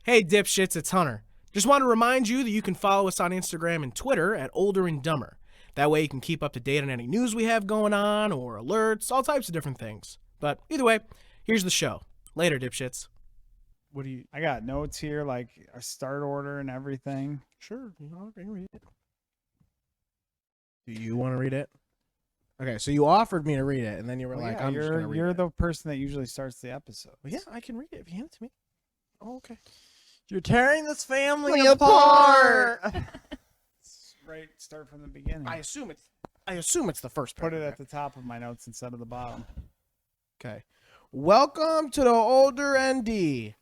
Hey dipshits, it's Hunter. Just want to remind you that you can follow us on Instagram and Twitter at OlderNDumber. That way you can keep up to date on any news we have going on or alerts, all types of different things. But either way, here's the show. Later, dipshits. What do you... I got notes here, like a start order and everything. Sure, I can read it. Do you want to read it? Okay, so you offered me to read it, and then you were like, I'm just going to read it. You're the person that usually starts the episode. Well, yeah, I can read it if you hand it to me. Oh, okay. You're tearing this family apart. Right, start from the beginning. I assume it's the first Put it paragraph. at the top of my notes instead of the bottom. Okay. Welcome to the Older ND.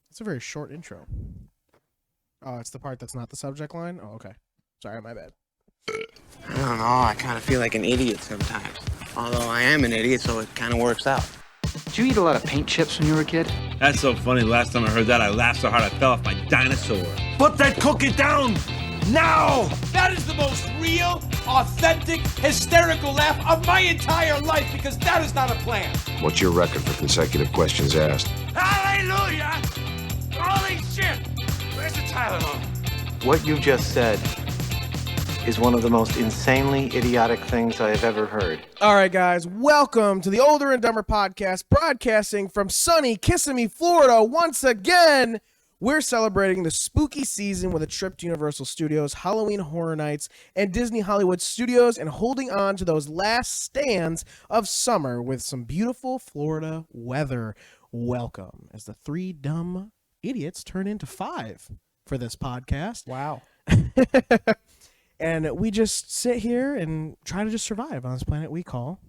It's a very short intro. Oh, it's the part that's not the subject line? Oh, okay. Sorry, my bad. I don't know, I kind of feel like an idiot sometimes. Although I am an idiot, so it kind of works out. Did you eat a lot of paint chips when you were a kid? That's so funny. Last time I heard that, I laughed so hard I fell off my dinosaur. Put that cookie down now! That is the most real, authentic, hysterical laugh of my entire life because that is not a plan. What's your record for consecutive questions asked? Hallelujah! Holy shit! Where's the Tylenol? What you just said is one of the most insanely idiotic things I have ever heard. All right, guys. Welcome to the Older and Dumber podcast, broadcasting from sunny Kissimmee, Florida. Once again, we're celebrating the spooky season with a trip to Universal Studios, Halloween Horror Nights, and Disney Hollywood Studios, and holding on to those last stands of summer with some beautiful Florida weather. Welcome as the three dumb idiots turn into five for this podcast. Wow. And we just sit here and try to just survive on this planet we call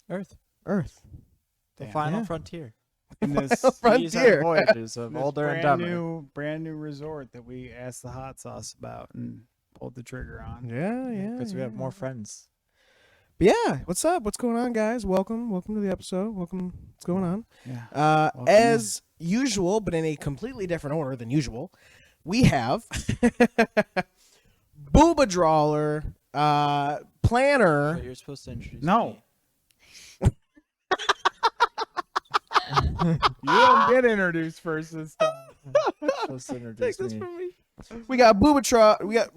Earth. The Final frontier. In this, These are the voyages of this Older and Dumber. brand new resort that we asked the hot sauce about and pulled the trigger on. Yeah. Because we have more friends. But yeah, what's up? What's going on, guys? Welcome to the episode. Welcome. What's going on? Yeah. As usual, but in a completely different order than usual, we have Booba Drawler, Planner. But you're supposed to introduce No. me. You don't get introduced first this time. You're supposed to introduce me. from me. We got Booba We got.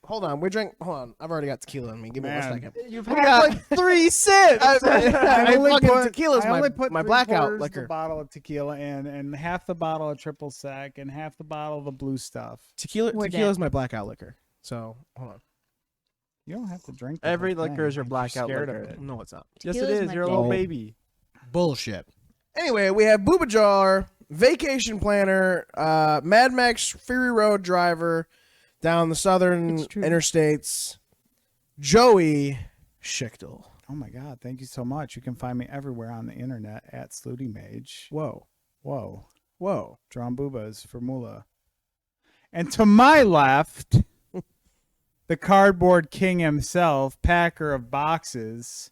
Hold on. Hold on. I've already got tequila in me. Give me 1 second. You've We had got- like 3 sips. I only fucking put- tequila's I only put my 3/4 blackout of liquor. the bottle of tequila in, and half the bottle of triple sec, and half the bottle of the blue stuff. Tequila's my blackout liquor. So hold on. You don't have to drink the Every whole liquor thing is your if you're blackout scared of liquor. it. No, it's not. Yes, it Tequila's is. my You're a little favorite. baby. Bullshit. Anyway, we have Booba Jar, Vacation Planner, Mad Max Fury Road Driver, down the southern It's true. interstates, Joey Schichtel. Oh my God! Thank you so much. You can find me everywhere on the internet at Slooty Mage. Whoa. Drawn boobas for Mula. And to my left, the cardboard king himself, packer of boxes,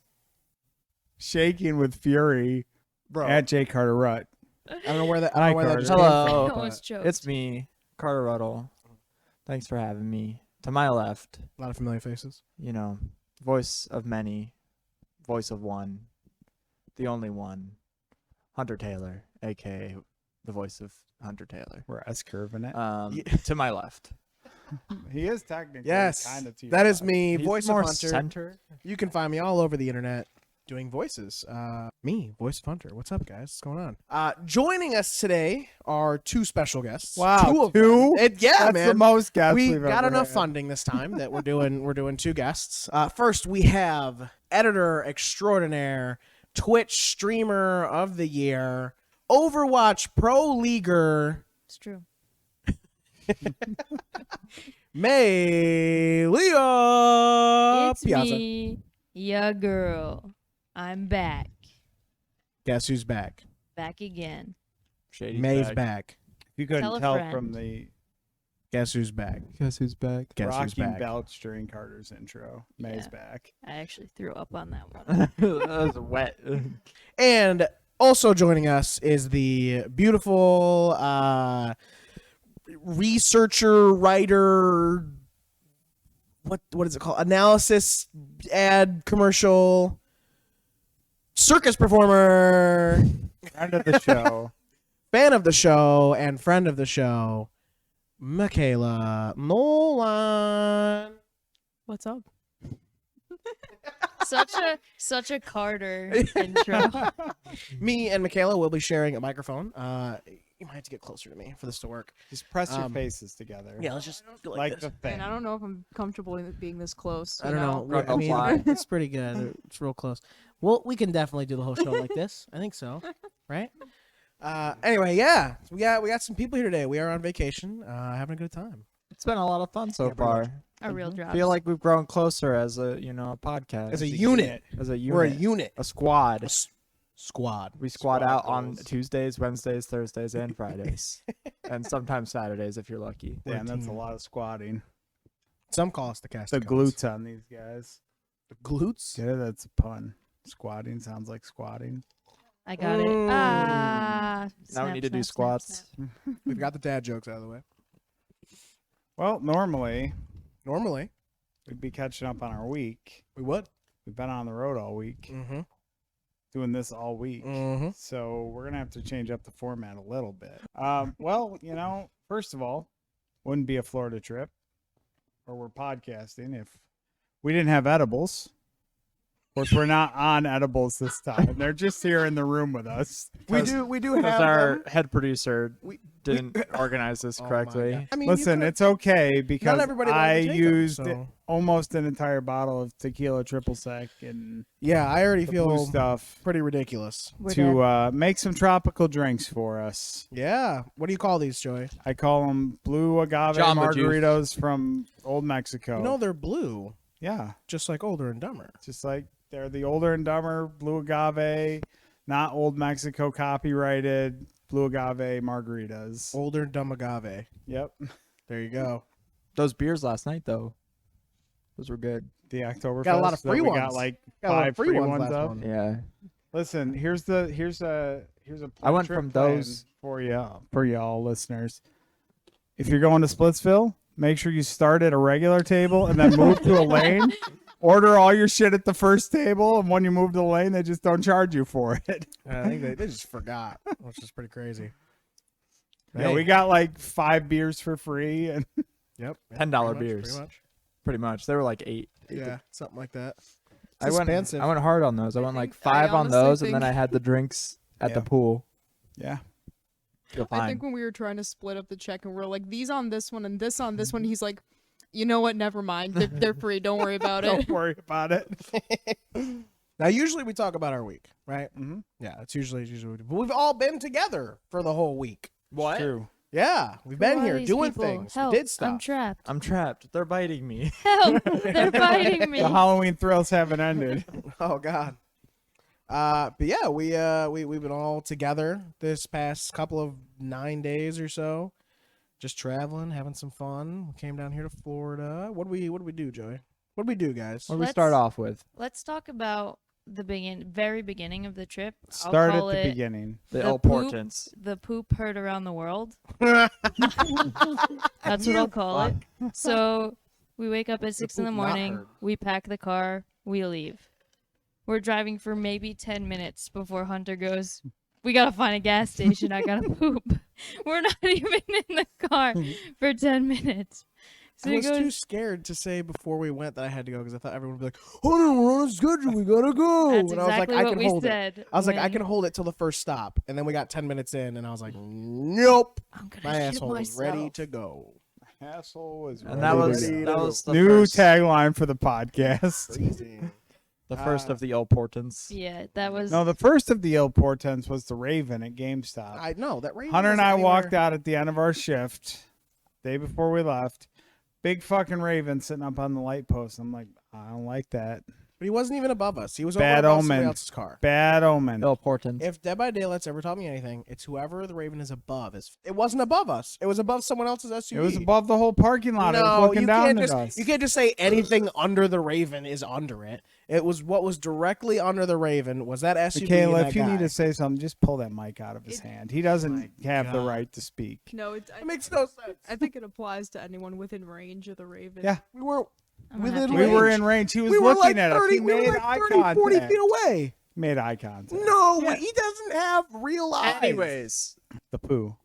shaking with fury, Bro. at J. Carter Rutt. I don't know where that. Hi, I don't know where that just Carter. came Hello. from, I almost but choked. It's me, Carter Ruttle. Thanks for having me. To my left, a lot of familiar faces. voice of many, voice of one, the only one, Hunter Taylor, a.k.a. the voice of Hunter Taylor. We're S-curving it. To my left. He is technically Yes, kind of to your that is left. me, He's voice of more Hunter. center. You can find me all over the internet doing voices. Me, voice of Hunter. What's up, guys? What's going on? Joining us today are two special guests. Wow, two of two? them. Yeah, That's man. the most guests We we've got ever enough had. funding this time that we're doing two guests. First, we have editor extraordinaire, Twitch streamer of the year, Overwatch pro leaguer, It's true. Mellia It's Piazza. me, ya girl. I'm back. Guess who's back? Back again. Shady's May's back. back. If you couldn't Tell a tell friend. from the Guess who's back? Guess who's back? Guess who's rocking back? belch during Carter's intro, May's Yeah. back. I actually threw up on that one. That was wet. And also joining us is the beautiful researcher, writer, what is it called? Analysis, ad, commercial, circus performer, Friend of the show. fan of the show and friend of the show, Mikayla Nolan. What's up? Such a Carter intro. Me and Mikayla will be sharing a microphone. You might have to get closer to me for this to work. Just press your faces together. Yeah, let's just go like this. the thing. And I don't know if I'm comfortable in being this close. I don't know. Run I mean, fly. it's pretty good. It's real close. Well, we can definitely do the whole show like this. I think so. Right? Anyway, yeah. We got some people here today. We are on vacation, having a good time. It's been a lot of fun so far. A real drop. Feel like we've grown closer as a a podcast. As a unit. As a unit. We're a unit. A squad. Squad. We squad out on goals. Tuesdays, Wednesdays, Thursdays, and Fridays. And sometimes Saturdays if you're lucky. Damn, that's a lot of squatting. Some call us the cast. The glutes on these guys. The glutes? Yeah, that's a pun. Squatting sounds like squatting. I got it. Now we Snap, need to do snap, snap, squats. snap. We've got the dad jokes out of the way. Well, normally Normally, we'd be catching up on our week. we would. We've been on the road all week, Mm-hmm. doing this all week. Mm-hmm. So we're gonna have to change up the format a little bit. Well, first of all, wouldn't be a Florida trip, or we're podcasting if we didn't have edibles. Of course, we're not on edibles this time. They're just here in the room with us. We do Because have our them. head producer We- didn't organize this Oh my correctly. God. I mean, Listen, you it's okay because everybody wanted I to take 'em, used so- almost an entire bottle of tequila triple sec and yeah, I already the blue feel stuff pretty ridiculous. We're to make some tropical drinks for us. Yeah. What do you call these, Joey? I call them blue agave Jamba Juice. margaritas from Old Mexico. You know they're blue, Yeah, just like Older and Dumber. just like they're the older and dumber blue agave, not Old Mexico copyrighted blue agave margaritas. Older Dumb Agave. Yep, There you go. Those beers last night, though, those were good. the Oktoberfest. Got a lot of that free we ones. Got like Got a lot of 5 free ones last up. one. Yeah. Listen, here's a I went trip from plan those- for y'all listeners. If you're going to Splitsville, make sure you start at a regular table and then move to a lane. Order all your shit at the first table, and when you move to the lane, they just don't charge you for it. I think they just forgot, which is pretty crazy. Yeah, we got like 5 beers for free, and Yep. $10 pretty much, beers. Pretty much. Pretty much. They were like 8. Yeah, something like that. I went expensive. I went hard on those. I went like think- I 5 on honestly those, and then think- I had the drinks at the Yeah. pool. yeah, Feel I fine. think when we were trying to split up the check and we're like, these on this one and this on this one, he's like, you know what? Never mind. They're free. Don't worry about it. don't worry about it. Now, usually we talk about our week, right? Mhm. Yeah, it's usually what we do. But we've all been together for the whole week. What? True. Yeah, we've Who been are here these doing people? things. Help, We did stuff. I'm trapped. I'm trapped. They're biting me. Help! They're biting me. The Halloween thrills haven't ended. Oh God. But yeah, we've been all together this past couple of 9 days or so, just traveling, having some fun. We came down here to Florida. What do we do, Joey? What do we do, guys? What do we start Let's- off with? Let's talk about the very beginning of the trip. I'll Start at call the it beginning. The the importance. The poop heard around the world. That's what I'll call it. So we wake up at 6 in the poop not morning. heard. We pack the car. We leave. We're driving for maybe 10 minutes before Hunter goes, we gotta find a gas station. I gotta poop. We're not even in the car for 10 minutes. So I he was too goes, scared to say before we went that I had to go because I thought everyone would be like, "Oh no, we're on a schedule. We gotta go." that's and I was like, exactly "I what can we hold it." said. I was like, "I when can hold it till the first stop." And then we got 10 minutes in, and I was like, "Nope." I'm gonna My shit asshole was ready myself. to go. Asshole was And that was Ready to that go. was the new first, tagline for the podcast. Crazy. the first of the ill portents. Yeah, that was. No, the first of the ill portents was the Raven at GameStop. I know that. Raven Hunter and wasn't I anywhere- walked out at the end of our shift, day before we left. Big fucking Raven sitting up on the light post. I'm like, I don't like that. but he wasn't even above us. He was Bad over above somebody omen. else's car. Bad omen. Ill portents. If Dead by Daylight's ever taught me anything, it's whoever the Raven is above. It wasn't above us. It was above someone else's SUV. It was above the whole parking lot. it was No, looking you down can't at just us. you can't just say anything under the Raven is under it. It was what was directly under the Raven was that SUV. and Michaela, that if you guy. need to say something, just pull that mic out of his hand. He doesn't have the God. right to speak. No, It makes no sense. I think it applies to anyone within range of the Raven. Yeah. We were I'm gonna have within to We range. were in range. He was We were looking like at us. 30, He we were made like eye 30, 40 contact. feet away. Made eye contact. No, he doesn't have real eyes. Anyways, The poo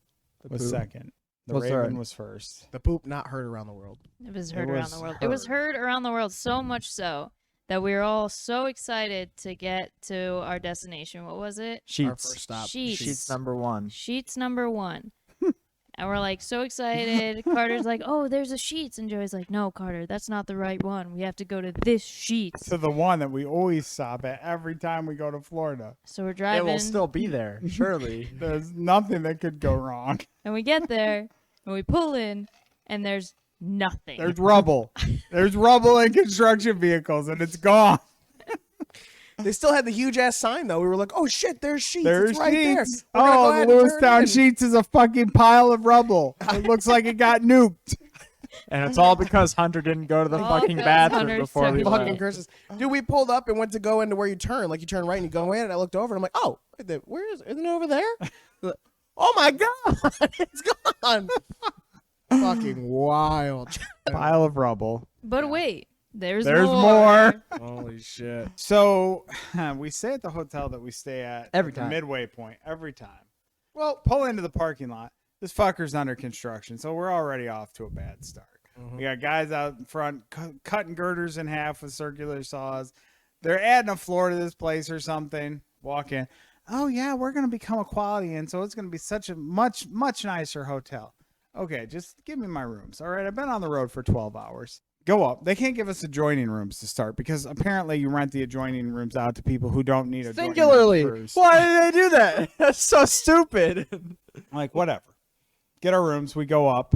was poo. second. The Was Raven third. was first. The poop not heard around the world. It was It heard around was the world. It was heard around the world so much so that we were all so excited to get to our destination. What was it? Our first Sheets. stop. Sheets. Sheets number 1. Sheets number 1. And we're like so excited. Carter's like, "Oh, there's a Sheets," and Joey's like, "No, Carter, that's not the right one. We have to go to this Sheets." To the one that we always stop at every time we go to Florida. So we're It driving, will still be there, surely. There's nothing that could go wrong. and we get there, and we pull in, and there's nothing. There's rubble. There's rubble and construction vehicles, and it's gone. They still had the huge ass sign though. We were like, "Oh shit, there's Sheets. There's it's right Sheets. there." We're gonna go Oh, ahead the and turn Lewistown in. Sheets is a fucking pile of rubble. It looks like it got nuked. And it's all because Hunter didn't go to the All fucking because bathroom Hunter before took we a Fucking left. curses. Dude, we pulled up and went to go into where you turn. Like you turn right and you go in, and I looked over and I'm like, "Oh, where isn't it over there?" Oh my god, it's gone. Fucking wild. Pile of rubble. But wait, there's more. Holy shit. So we stay at the hotel that we stay at Every at the time. midway point every time. Well, Pull into the parking lot. This fucker's under construction, so we're already off to a bad start. We got guys out in front cutting girders in half with circular saws. They're adding a floor to this place or something. Walk in. Oh yeah, we're gonna become a Quality Inn, so it's gonna be such a much nicer hotel. Okay, just give me my rooms. All right, I've been on the road for 12 hours. Go up. They can't give us adjoining rooms to start because apparently you rent the adjoining rooms out to people who don't need adjoining Singularly. rooms. Why did they do that? That's so stupid. I'm like, whatever. Get our rooms. We go up.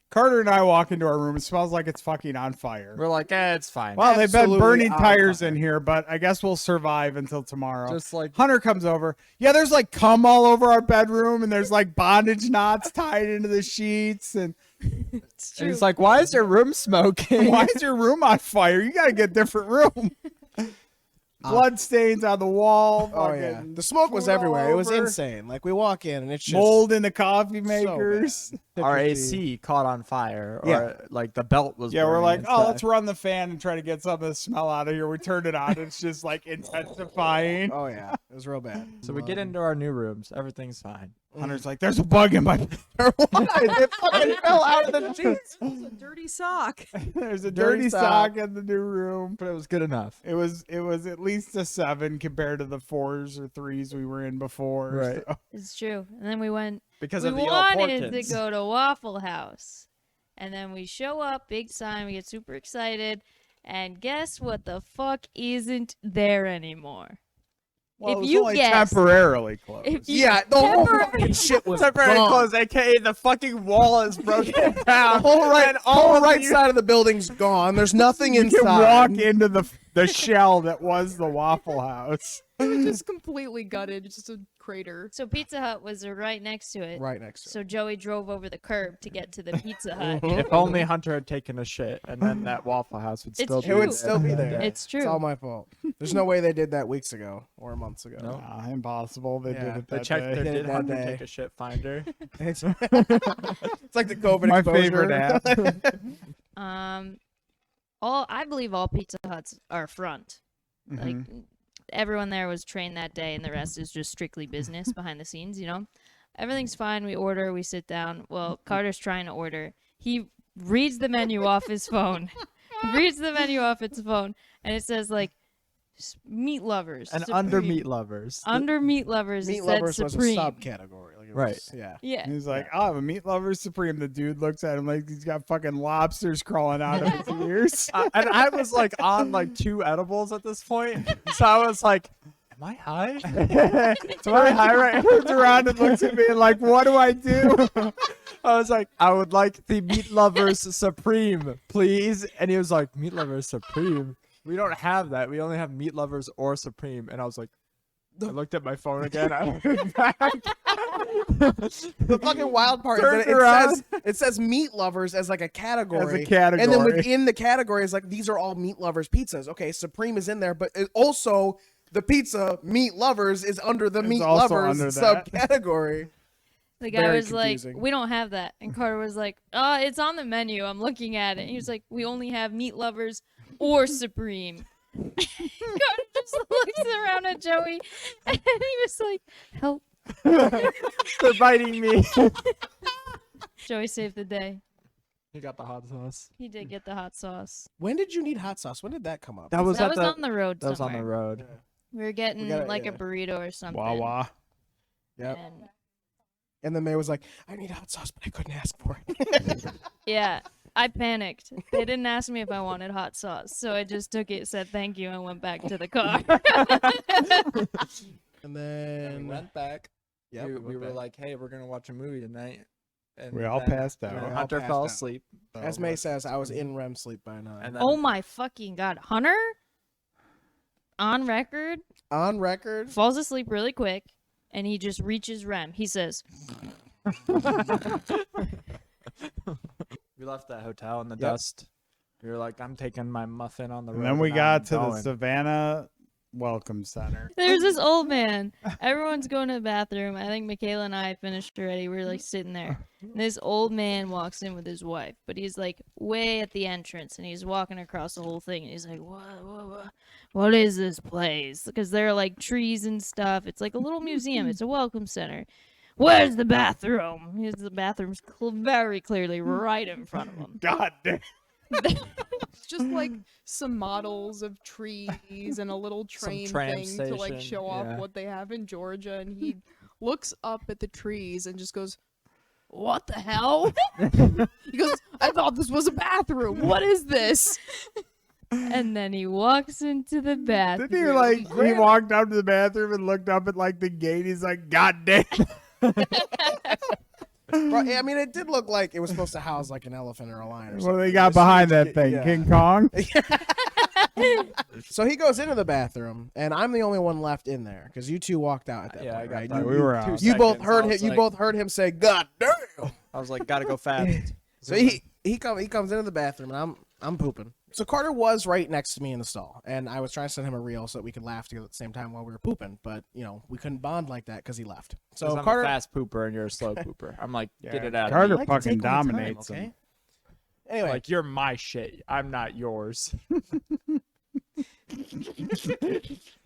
Carter and I walk into our room. It smells like it's fucking on fire. We're like, it's fine. Well, they've been Absolutely burning on tires fire. in here, but I guess we'll survive until tomorrow. Just like Hunter comes over. Yeah, there's like cum all over our bedroom, and there's like bondage knots tied into the sheets. And It's and true. he's like, why is your room smoking? why is your room on fire? You got to get a different room. Blood stains on the wall. oh yeah, fucking the smoke was food all everywhere. It was over, insane. Like we walk in and it's just Mold in the coffee so makers. bad. Our AC caught on fire, or Yeah. like the belt was. Yeah, we're burning like, and oh, stuff. let's run the fan and try to get some of the smell out of here. We turned it on. It's just like intensifying. Oh yeah, it was real bad. So we get into our new rooms. Everything's fine. Hunter's like, there's a bug in my. It fucking fell out of the sheets. It's a dirty sock. There's a Dirty dirty sock. sock in the new room. But it was good enough. It was at least a 7 compared to the 4s or 3s we were in before. Right. So- It's true. And then we went. Because We of the wanted importance. to go to Waffle House, and then we show up big time. We get super excited, and guess what? The fuck isn't there anymore. Well, If it was you only guessed- temporarily closed. If you Yeah, the whole temporary- fucking shit was Temporary gone. close, aka the fucking wall is broken down. The whole right, and all of right you- side of the building's gone. There's nothing you inside. can walk into the shell that was the Waffle House. It was just completely gutted. Just a crater. So Pizza Hut was right next to it. Right next to it. So Joey drove over the curb to get to the Pizza Hut. If only Hunter had taken a shit, and then that Waffle House would It's still be. true. It would still be there. It's true. It's all my fault. There's no way they did that weeks ago or months ago. No. Impossible. They Yeah, did it They that checked day. their Did it did that Hunter day. take a shit finder. It's, it's like the COVID My exposure. favorite app. I believe all Pizza Huts are front. Like everyone there was trained that day, and the rest is just strictly business behind the scenes. You know, everything's fine. We order, we sit down. Well, Carter's trying to order. He reads the menu off his phone. Reads the menu off its phone, and it says like meat lovers And Supreme. under meat lovers. Under meat lovers. Meat it said lovers was a Supreme. subcategory. Like it Right. was- yeah. Yeah. He's like, I'll have a meat lover supreme. The dude looks at him like he's got fucking lobsters crawling out of his ears. And I was like on like 2 edibles at this point, so I was like, "Am I high? So I high right turns around and looks at me and like, what do I do? I was like, I would like the meat lovers supreme, please. And he was like, meat lovers supreme. We don't have that. We only have meat lovers or supreme. And I was like, I looked at my phone again. I went back. The fucking wild part is Turns that it around. says it says meat lovers as like a category. As a category. And then within the category is like these are all meat lovers pizzas. Okay, Supreme is in there, but it also the pizza meat lovers is under the It's meat also lovers under that. subcategory. The guy Very was like, confusing. "We don't have that," and Carter was like, "Oh, it's on the menu. I'm looking at it." And he was like, "We only have meat lovers or Supreme." Carter just looks around at Joey, and he was like, "Help!" They're biting me. Joey saved the day. He got the hot sauce. He did get the hot sauce. When did you need hot sauce? When did that come up? That was on the road. That was on the somewhere. road. We were getting gotta- like yeah. a burrito or something. Wawa. Yep. And And then May was like, I need hot sauce, but I couldn't ask for it. yeah, I panicked. They didn't ask me if I wanted hot sauce, so I just took it, said thank you, and went back to the car. And then we went back. Yep, we were like, hey, we're gonna watch a movie tonight. And We all then- passed and out. then We all Hunter passed fell out. asleep. as May says, I was in REM sleep by 9. And then, Oh my fucking god, Hunter, on record, On record, falls asleep really quick, and he just reaches REM. He says, we left that hotel in the Yep. dust. We were like, I'm taking my muffin on the road. And then we I'm got to the going. Savannah Welcome Center. "There's this old man. Everyone's going to the bathroom. I think Mikayla and I finished already. We were like sitting there. And this old man walks in with his wife, but he's like way at the entrance, and he's walking across the whole thing. And he's like, what is this place? Because there are like trees and stuff. It's like a little museum. It's a welcome center. Where's the bathroom? The bathroom's very clearly right in front of him. God damn. It's just like some models of trees and a little train tram thing to like station, show off yeah. what they have in Georgia. And he looks up at the trees and just goes, "What the hell?" He goes, "I thought this was a bathroom. What is this?" And then he walks into the bathroom. Didn't he like he walked up to the bathroom and looked up at like the gate? He's like, God damn. Bro, I mean, it did look like it was supposed to house like an elephant or a lion or What something. do they got behind that thing? Yeah. King Kong? So he goes into the bathroom, and I'm the only one left in there because you two walked out at that Yeah, I point, got right? that. We were out. You both 2 heard him. seconds. I You was both heard him say, "God damn!" I was like, gotta go fast. So he comes into the bathroom, and I'm pooping. So Carter was right next to me in the stall, and I was trying to send him a reel so that we could laugh together at the same time while we were pooping. But you know, we couldn't bond like that because he left. So So I'm Carter, a fast pooper and you're a slow pooper. I'm like, get it out Carter of me. I like to fucking take my time, dominates okay? him. Anyway, Like, you're my shit. I'm not yours.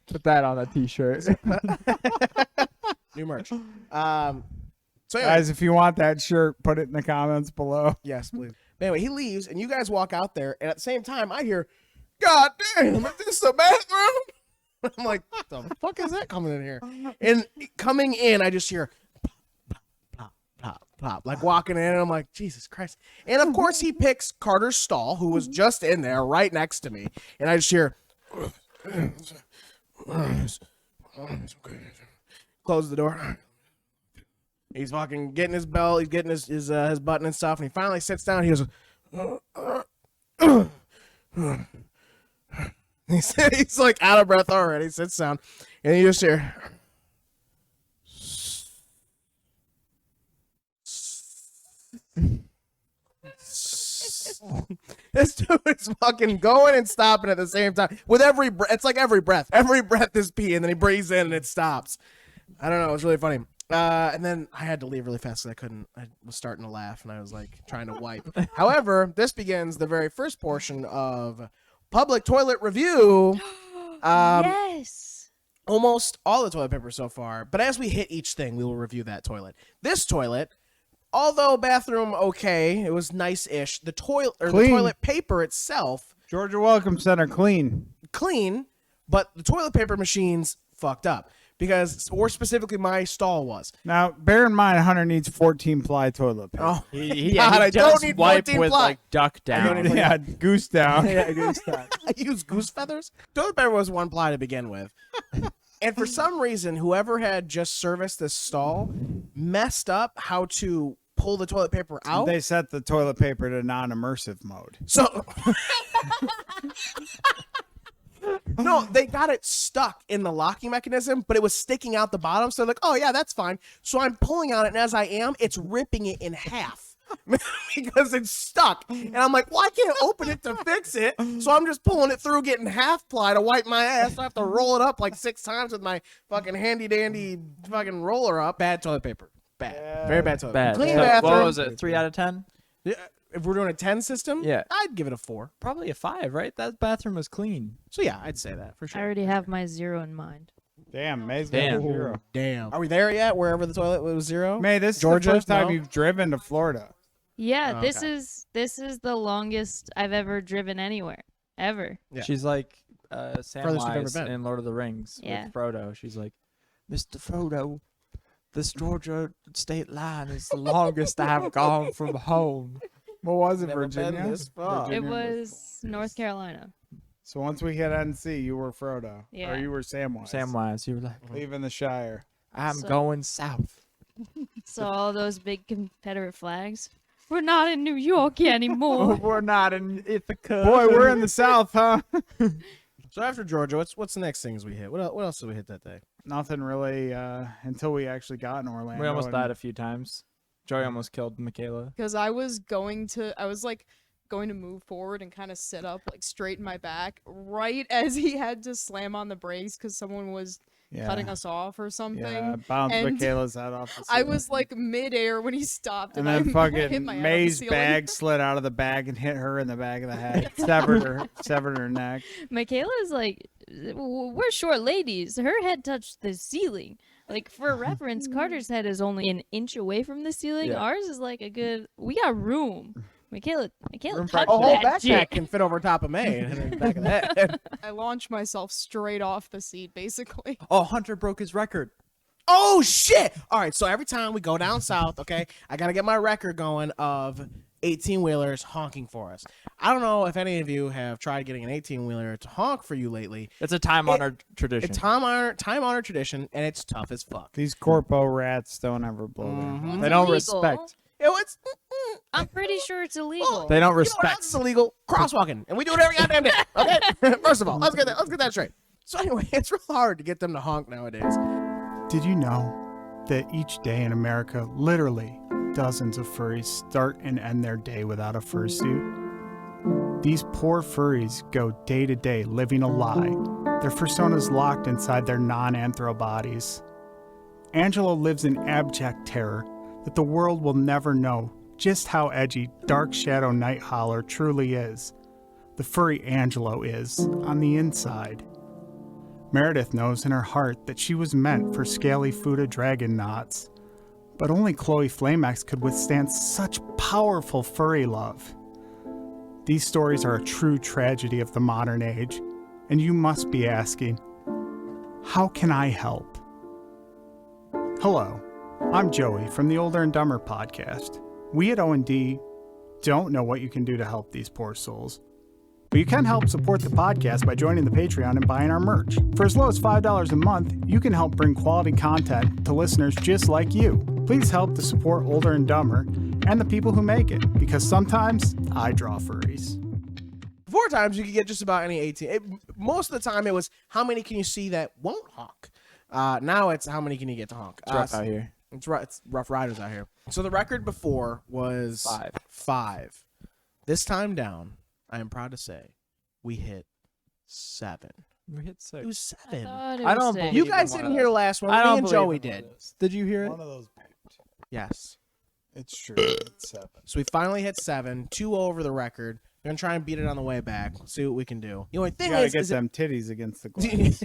Put that on a t-shirt. new merch. So anyway, Guys, if you want that shirt, put it in the comments below. yes, please. But anyway, he leaves, and you guys walk out there, and at the same time, I hear, "God damn, is this a bathroom?" I'm like, "What the fuck is that coming in here?" And coming in, I just hear plop, plop, plop, plop, like walking in, and I'm like, Jesus Christ. And of course, he picks Carter's stall, who was just in there right next to me, and I just hear, close the door. He's fucking getting his belt, he's getting his button and stuff, and he finally sits down. He goes, he's like out of breath already. He sits down, and you just hear, this dude is fucking going and stopping at the same time with every breath. It's like every breath is pee, and then he breathes in and it stops. I don't know. It was really funny. And then I had to leave really fast because I was starting to laugh, and I was like trying to wipe. However, this begins the very first portion of public toilet review. Yes. Almost all the toilet paper so far, but as we hit each thing, we will review that toilet. This toilet, although bathroom okay, it was nice-ish. The toilet or the Clean. toilet paper itself Georgia Welcome Center, clean. clean, but the toilet paper machine's fucked up. Because, or specifically, my stall was. Now, bear in mind, Hunter needs 14-ply toilet paper. Oh, He God, I does don't need wipe 14 with ply. like duck down. Yeah, goose down. I use goose feathers. Toilet paper was 1 ply to begin with. And for some reason, whoever had just serviced this stall messed up how to pull the toilet paper out. They set the toilet paper to non-immersive mode. So, no, they got it stuck in the locking mechanism, but it was sticking out the bottom. So they're like, oh yeah, that's fine. So I'm pulling on it, and as I am, it's ripping it in half because it's stuck. And I'm like, well, I can't open it to fix it. So I'm just pulling it through, getting half ply to wipe my ass. So I have to roll it up like 6 times with my fucking handy dandy fucking roller up. Bad toilet paper. Bad. Very bad toilet paper. Bad. Clean So bathroom. what was it? 3 out of 10? Yeah, if we're doing a 10 system, Yeah. I'd give it a 4. Probably a 5, right? That bathroom was clean. So yeah, I'd say that for I sure. already have my 0 in mind. Damn, May's got Damn. a 0. Damn. Are we there yet? Wherever the toilet was 0? May, this Georgia? is the first time No? you've driven to Florida. Yeah, Oh, this okay. is the longest I've ever driven anywhere. Ever. Yeah. She's like Furthest you've ever Samwise been. in Lord of the Rings Yeah. with Frodo. She's like, Mr. Frodo, this Georgia state line is the longest I have gone from home. What was it, Never been Virginia? this far. It Virginia? was North Carolina. So once we hit NC, you were Frodo. Yeah. Or you were Samwise. Samwise, you were like, Leaving the Shire. I'm So- going south. So all those big Confederate flags. We're not in New York anymore. We're not in Ithaca. Boy, we're in the South, huh? So after Georgia, what's the next things we hit? What else did we hit that day? Nothing really until we actually got in Orlando. We almost and- died a few times. Joey almost killed Mikayla. Because I was like going to move forward and kind of sit up, like straighten my back, right as he had to slam on the brakes because someone was cutting us off or something. Yeah, bounced And Michaela's head off the I ceiling. was like midair when he stopped, And and, then I hit fucking my head on the May's ceiling. bag slid out of the bag and hit her in the back of the head. severed her neck. Michaela's like, we're short ladies. Her head touched the ceiling. Like, for reference, Carter's head is only an inch away from the ceiling. Yeah. Ours is like we got room. Michaela Room touched A whole that backpack shit. can fit over top of May and hit her in the back of the head. I launched myself straight off the seat, basically. Oh, Hunter broke his record. Oh shit! All right, so every time we go down south, okay, I gotta get my record going of 18-wheelers honking for us. I don't know if any of you have tried getting an 18-wheeler to honk for you lately. It's a time-honored tradition. It's time-honored tradition, and it's tough as fuck. These corpo rats don't ever blow Mhm. They don't Illegal. respect. It's I'm pretty sure it's illegal. They don't You know what respect. else is illegal? Crosswalking, and we do it every goddamn day. Okay, first of all, let's get that straight. So anyway, it's real hard to get them to honk nowadays. Did you know that each day in America, literally dozens of furries start and end their day without a fursuit? These poor furries go day to day living a lie. Their personas locked inside their non-anthro bodies. Angelo lives in abject terror that the world will never know just how edgy Dark Shadow Night Hauler truly is. The furry Angelo is on the inside. Meredith knows in her heart that she was meant for scaly Fuda dragon knots, but only Chloe Flamex could withstand such powerful furry love. These stories are a true tragedy of the modern age, and you must be asking, how can I help? Hello, I'm Joey from the Older and Dumber podcast. We at O&D don't know what you can do to help these poor souls, but you can help support the podcast by joining the Patreon and buying our merch. For as low as $5 a month, you can help bring quality content to listeners just like you. Please help to support Older and Dumber and the people who make it, because sometimes I draw furries. 4 times you could get just about any 18. Most of the time it was how many can you see that won't honk. Now it's how many can you get to honk. It's rough out here. It's rough riders out here. So the record before was 5. This time down, I am proud to say, we hit 7. We hit 6. It was 7. I don't believe You guys didn't hear the last one. I Me don't and believe Joey in one did. of those. Did you hear it? One of those. Yes. It's true. It's 7. So we finally hit 7, 2 over the record. We're gonna try and beat it on the way back. See what we can do. The only thing You gotta is, get is them titties against the glass.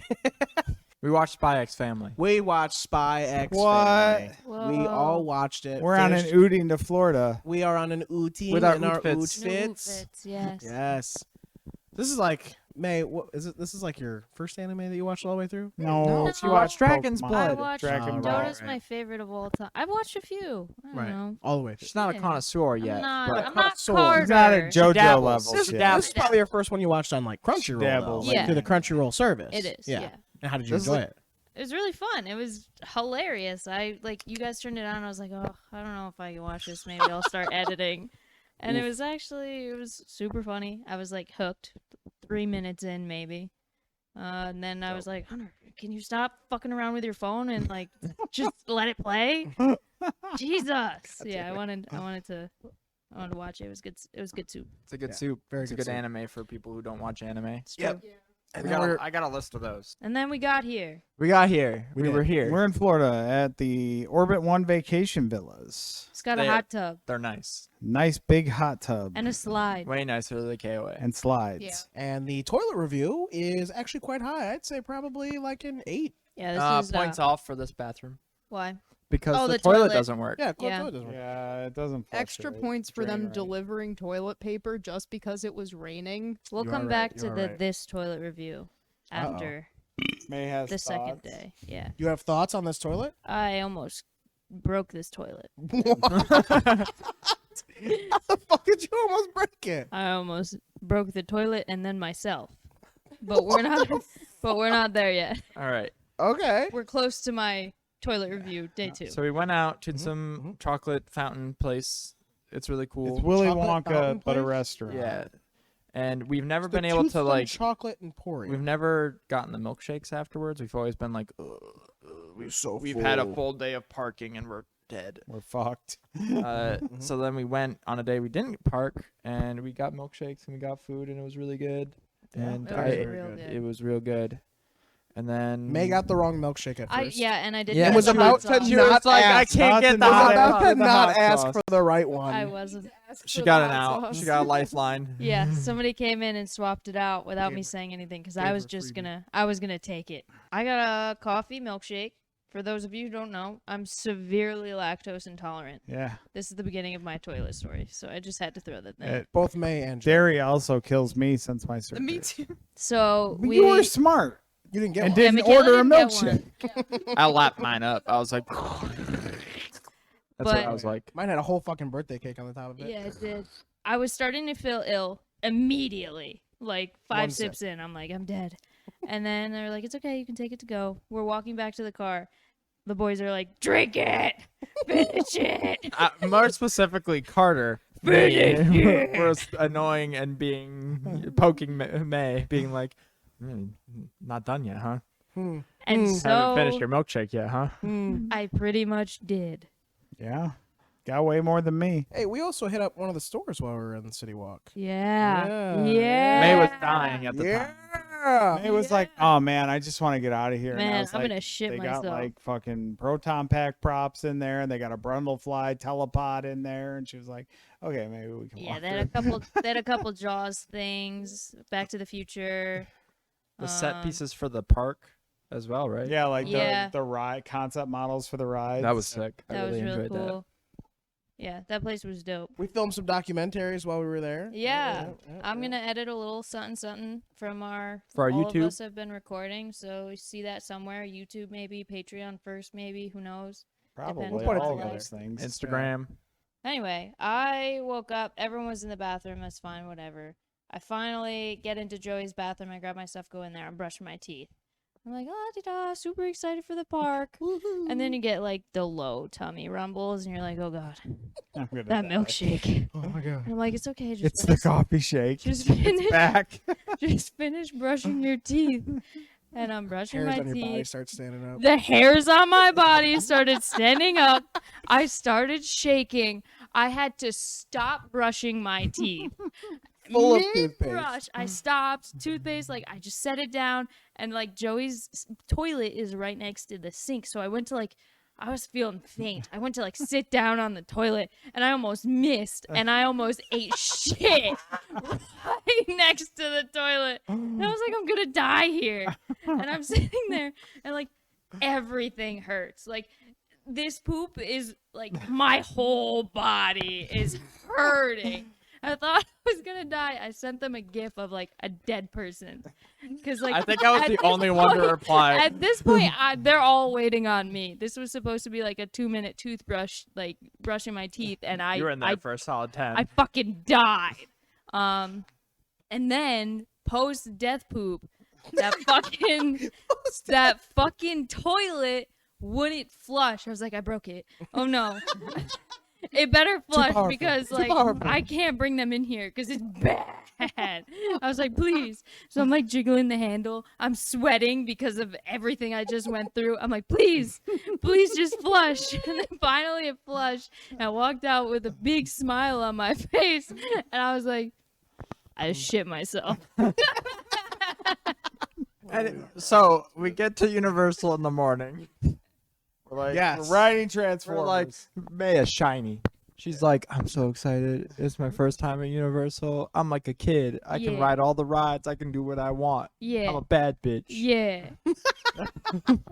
We watched Spy X Family. we watched Spy X What? Family. Whoa. We all watched it. We're on an finished. outing to Florida. We are on an outing With our in our outfits. outfits. Yes. Yes. This is like May. What is it? This is like your first anime that you watched all the way through. No, No. you watched Dragon's Pokemon. Blood. I watched Dragon Oh, Ball. right. Dota's my favorite of all time. I've watched a few. I don't Right. know. All the way through. She's not a Yeah. connoisseur yet. I'm not, but I'm not Soul. Carter. He's not at JoJo dabbles. level. This, yet. this is probably your first one you watched on like Crunchyroll. dabbles. Though, like Yeah. through the Crunchyroll service. It is, yeah. And how did you This is enjoy like- it? It was really fun. It was hilarious. I like you guys turned it on. And I was like, oh, I don't know if I can watch this. Maybe I'll start editing. And it was super funny. I was like hooked. 3 minutes in, maybe. And then I was like, Hunter, can you stop fucking around with your phone and like just let it play? Jesus. Yeah, I wanted to watch it. It was good. It was good soup. It's a good soup. very It's a good good soup. anime for people who don't watch anime. It's true. Yep. And then we're, I got a list of those. And then we got here. We got here. We did. were here. We're in Florida at the Orbit One Vacation Villas. It's got a hot tub They're nice. Nice big hot tub and a slide. Way nicer than the KOA. and slides. Yeah. and the toilet review is actually quite high. I'd say probably like an 8. Yeah, this is Points off for this bathroom why? because Oh, the the toilet toilet. doesn't work. Yeah, Yeah. toilet doesn't work. Yeah, it doesn't. Extra flush right, points for drain them right. delivering toilet paper just because it was raining. We'll You come are back right, to you are the right. this toilet review after May has the second thoughts. day. Yeah, You have thoughts on this toilet? I almost broke this toilet. How the fuck did you almost break it? I almost broke the toilet and then myself. But we're not. But we're not there yet. All right. Okay. We're close to my toilet review day 2. So we went out to some chocolate fountain place. It's really cool. It's Willy Chocolate fountain Wonka, but a place? restaurant. Yeah. And we've never The been able Toothsome to like. chocolate emporium. We've never gotten the milkshakes afterwards. We've always been like, we've had a full day of parking and we're dead. We're fucked. So then we went on a day we didn't park and we got milkshakes and we got food and it was really good. And It was real good. it was real good. And then May got the wrong milkshake at first. And I did. Yeah, get was the about hot to sauce. not like, ask. I can't Not get to the not hot ask. sauce. About to the not hot ask sauce. for the right one. I wasn't. She got an out. She got a lifeline. Yeah, somebody came in and swapped it out without me saying anything because I was just I was gonna take it. I got a coffee milkshake. For those of you who don't know, I'm severely lactose intolerant. Yeah. This is the beginning of my toilet story, so I just had to throw that in. It- Both May and Joe. Dairy also kills me since my surgery. Me too. So But we. you were smart You didn't get and one. Yeah, didn't Mikayla order a didn't get milkshake. I lapped mine up. I was like, that's what But- I was like. Mine had a whole fucking birthday cake on the top of it. Yeah, it did. I was starting to feel ill immediately. Like 5 One sips in, I'm like, I'm dead. And then they're like, it's okay, you can take it to go. We're walking back to the car. The boys are like, drink it, finish it. More specifically, Carter was annoying and poking May, being like, not done yet, huh? And Haven't finished so your milkshake yet, huh? I pretty much did. Yeah. Got way more than me. Hey, we also hit up one of the stores while we were on the City Walk. Yeah. Yeah. May was dying at the time. Yeah. It was like, oh man, I just want to get out of here. And I Man, was I'm like, gonna shit they myself. got like fucking proton pack props in there, and they got a Brundlefly telepod in there, and she was like, okay, maybe we can. Yeah, walk they had a couple Jaws things, Back to the Future. The set pieces for the park as well, right? Yeah, like Yeah. the ride concept models for the rides. That was sick. I That was really really enjoyed cool. Yeah, that place was dope. We filmed some documentaries while we were there. Yeah, I'm gonna edit a little something from our For our all YouTube? of us have been recording, so you see that somewhere. YouTube maybe, Patreon first maybe, who knows? probably Depends Put it all together. those things. that. Instagram. Anyway, I woke up. Everyone was in the bathroom. That's fine, whatever. I finally get into Joey's bathroom. I grab my stuff, go in there. I'm brushing my teeth. I'm like, da super excited for the park. And then you get like the low tummy rumbles, and you're like, oh god, I'm gonna that die. milkshake. Oh my god. And I'm like, it's okay. Just It's the finish, coffee shake. just finish, Back. just finish brushing your teeth. And I'm brushing Hairs my on your body teeth. start standing up. The hairs on my body started standing up. I started shaking. I had to stop brushing my teeth. Full of Mid-brush, toothpaste. I stopped. Toothpaste, like I just set it down, and like Joey's toilet is right next to the sink, so I went to like. I was feeling faint. I went to like sit down on the toilet and I almost missed and I almost ate shit right next to the toilet. And I was like, I'm gonna die here. And I'm sitting there and like everything hurts. Like this poop is like my whole body is hurting. I thought I was gonna die. I sent them a gif of like a dead person, because like I think I was at the this only one to point- reply. At this point, they're all waiting on me. This was supposed to be like a 2-minute toothbrush, like brushing my teeth, and You were in there for a solid 10. I fucking died. And then post death poop, that fucking toilet wouldn't flush. I was like, I broke it. Oh no. It better flush powerful. because Too like powerful. I can't bring them in here because it's bad. I was like, please. So I'm like jiggling the handle. I'm sweating because of everything I just went through. I'm like, please just flush. And then finally it flushed. And I walked out with a big smile on my face. And I was like, I just shit myself. So we get to Universal in the morning. We're like, Yes. We're riding we're Transformers. like, Maya shiny. She's like, I'm so excited. It's my first time at Universal. I'm like a kid. I can Yeah. ride all the rides. I can do what I want. Yeah. I'm a bad bitch. Yeah.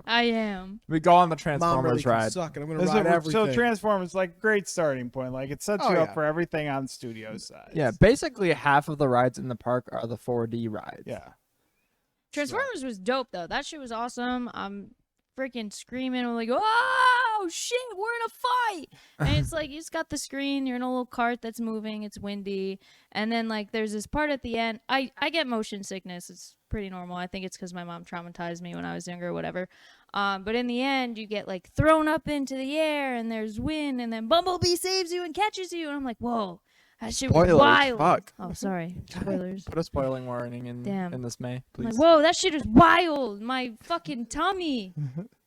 I am. We go on the Mom Transformers really can ride. suck, and I'm gonna This is ride what- everything. so Transformers, like, great starting point. Like, it sets Oh, you yeah. up for everything on studio side. Yeah, basically half of the rides in the park are the 4D rides. Yeah. Transformers was dope though. That shit was awesome. I'm freaking screaming. I'm like, oh shit, we're in a fight. And it's like you just got the screen. You're in a little cart that's moving. It's windy. And then like there's this part at the end. I get motion sickness. It's pretty normal. I think it's because my mom traumatized me when I was younger or whatever. But in the end, you get like thrown up into the air and there's wind, and then Bumblebee saves you and catches you. And I'm like, whoa. That shit was Spoilers, wild. fuck. Oh, sorry. Spoilers. Put a spoiling warning Damn. in this May, I'm please. like, whoa, that shit is wild. My fucking tummy.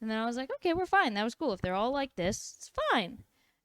And then I was like, okay, we're fine. That was cool. If they're all like this, it's fine.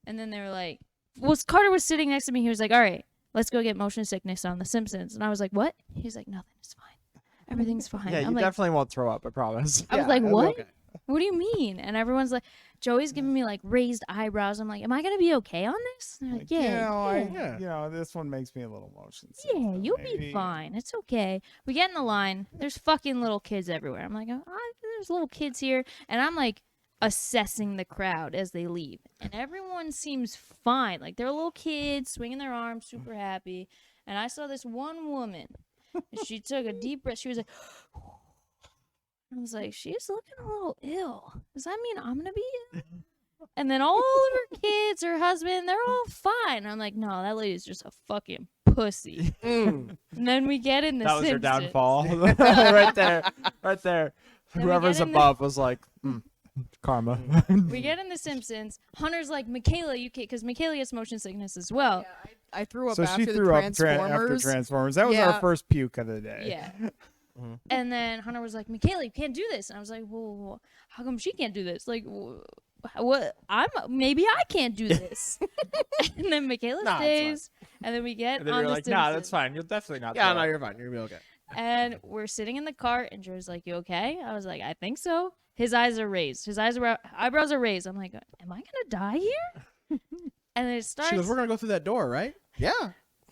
And then they were like, well, Carter was sitting next to me. He was like, all right, let's go get motion sickness on The Simpsons. And I was like, what? He's like, nothing. It's fine. Everything's fine. Yeah, I'm you like, definitely won't throw up, I promise. I was Yeah, like, it'll be what? okay. What do you mean? And everyone's like, Joey's giving me like raised eyebrows. I'm like, am I going to be okay on this? And they're like, yeah. You know, this one makes me a little motion sick. Yeah, so you'll be maybe- fine. It's okay. We get in the line. There's fucking little kids everywhere. I'm like, there's little kids here. And I'm like assessing the crowd as they leave. And everyone seems fine. Like they're little kids swinging their arms, super happy. And I saw this one woman. And she took a deep breath. She was like, I was like, she's looking a little ill. Does that mean I'm going to be ill? And then all of her kids, her husband, they're all fine. I'm like, no, that lady's just a fucking pussy. And then we get in the That was her Simpsons. downfall. Right there. Right there. Then we Whoever's get in the- above was like, karma. We get in The Simpsons. Hunter's like, Mikayla, you can't, because Mikayla gets motion sickness as well. I threw up So after she the threw up Transformers. after Transformers. That was Yeah. our first puke of the day. Yeah. And then Hunter was like, Mikayla, you can't do this. And I was like, well, how come she can't do this? Like, what? Maybe I can't do this. And then Mikayla Nah, it's stays. And then we get And then on you're The like, nah, Simpsons. that's fine. You'll definitely not. Yeah, throw no, up." you're fine. You're gonna be okay. And we're sitting in the cart, and Joe's like, you okay? I was like, I think so. His eyes are raised. His eyebrows are raised. I'm like, am I going to die here? And it starts. She goes, we're gonna go through that door, right? Yeah.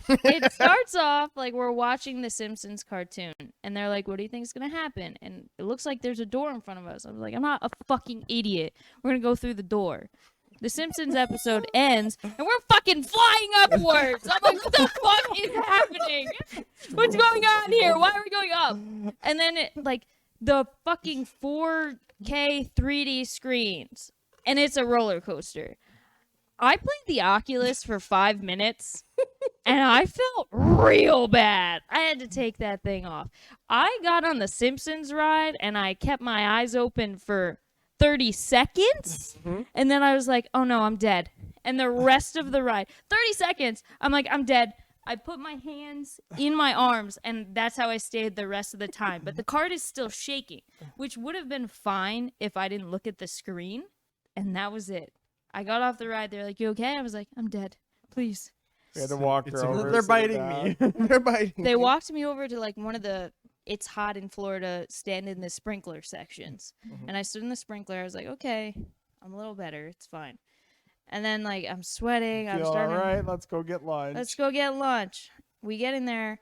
It starts off like we're watching the Simpsons cartoon, and they're like, what do you think is going to happen? And it looks like there's a door in front of us. I was like, I'm not a fucking idiot. We're going to go through the door. The Simpsons episode ends, and we're fucking flying upwards. I'm like, what the fuck is happening? What's going on here? Why are we going up? And then it, like, the fucking 4K 3D screens, and it's a roller coaster. I played the Oculus for 5 minutes, and I felt real bad. I had to take that thing off. I got on the Simpsons ride, and I kept my eyes open for 30 seconds, and then I was like, oh no, I'm dead. And the rest of the ride, 30 seconds, I'm like, I'm dead. I put my hands in my arms, and that's how I stayed the rest of the time. But the cart is still shaking, which would have been fine if I didn't look at the screen, and that was it. I got off the ride. They're like, you okay? I was like, I'm dead. Please. We had to walk her over. They're sit biting down. me. They're biting. They walked me over to like one of the it's hot in Florida stand in the sprinkler sections. And I stood in the sprinkler. I was like, okay, I'm a little better. It's fine. And then like I'm sweating. I'm Feel all starting. right. Let's go get lunch. Let's go get lunch. We get in there.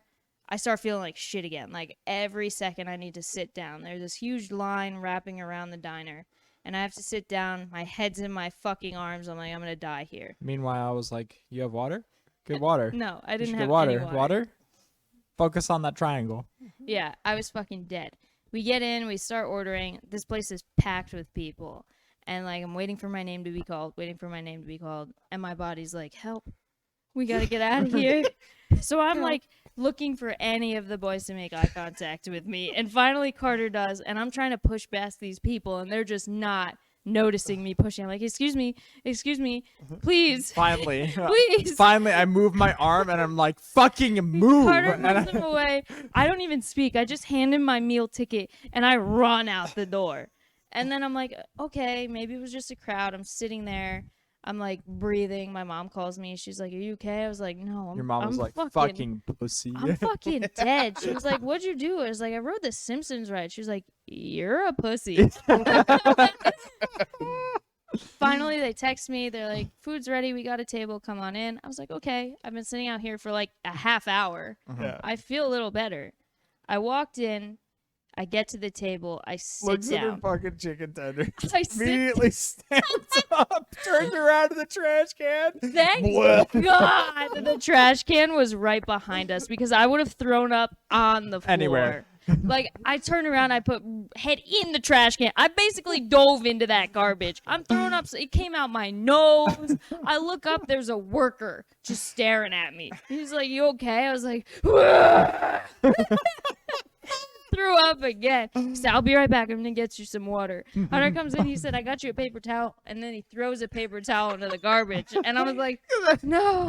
I start feeling like shit again. Like every second I need to sit down. There's this huge line wrapping around the diner. And I have to sit down. My head's in my fucking arms. I'm like, I'm going to die here. Meanwhile, I was like, you have water? Get water. No, I You didn't should have get water. any water. Water? Focus on that triangle. Yeah, I was fucking dead. We get in, we start ordering. This place is packed with people. And like I'm waiting for my name to be called, and my body's like, help. We got to get out of here. So I'm like looking for any of the boys to make eye contact with me. And finally Carter does, and I'm trying to push past these people, and they're just not noticing me pushing. I'm like, excuse me, please. Finally. Please. Finally, I move my arm, and I'm like, fucking move. Carter And I- moves him away. I don't even speak. I just hand him my meal ticket, and I run out the door. And then I'm like, okay, maybe it was just a crowd. I'm sitting there. I'm like breathing. My mom calls me. She's like, "Are you okay?" I was like, "No, Your mom was I'm like, fucking pussy. I'm fucking dead." She was like, "What'd you do?" I was like, "I wrote The Simpsons right." She was like, "You're a pussy." Finally, they text me. They're like, "Food's ready. We got a table. Come on in." I was like, "Okay." I've been sitting out here for like a half hour. Yeah. I feel a little better. I walked in. I get to the table. I sit Looks at her down. fucking chicken tender. I sit Immediately stands up, turns around to the trash can. Thank God the trash can was right behind us because I would have thrown up on the floor. Anywhere. Like, I turned around, I put head in the trash can. I basically dove into that garbage. I'm throwing up. It came out my nose. I look up, there's a worker just staring at me. He's like, "You okay?" I was like, threw up again. He said, "I'll be right back. I'm gonna get you some water." Hunter comes in. He said, "I got you a paper towel," and then he throws a paper towel into the garbage. And I was like, "No!"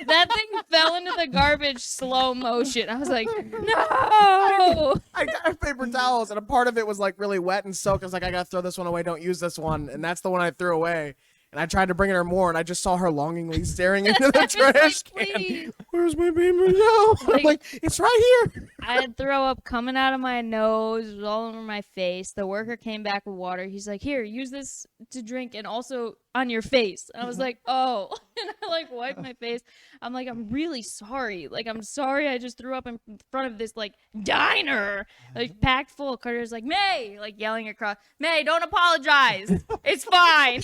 That thing fell into the garbage slow motion. I was like, "No!" I got paper towels, and a part of it was like really wet and soaked. I was like, I gotta throw this one away. Don't use this one. And that's the one I threw away. And I tried to bring her more, and I just saw her longingly staring into the trash can. Please. Where's my paper towel? I'm Like- like, it's right here. I had throw up coming out of my nose. It was all over my face. The worker came back with water. He's like, "Here, use this to drink and also on your face." And I was like, "Oh." And I like wiped my face. I'm like, "I'm really sorry. Like, I'm sorry I just threw up in front of this like diner, like packed full." Carter's like, "May," like yelling across, "May, don't apologize. It's fine."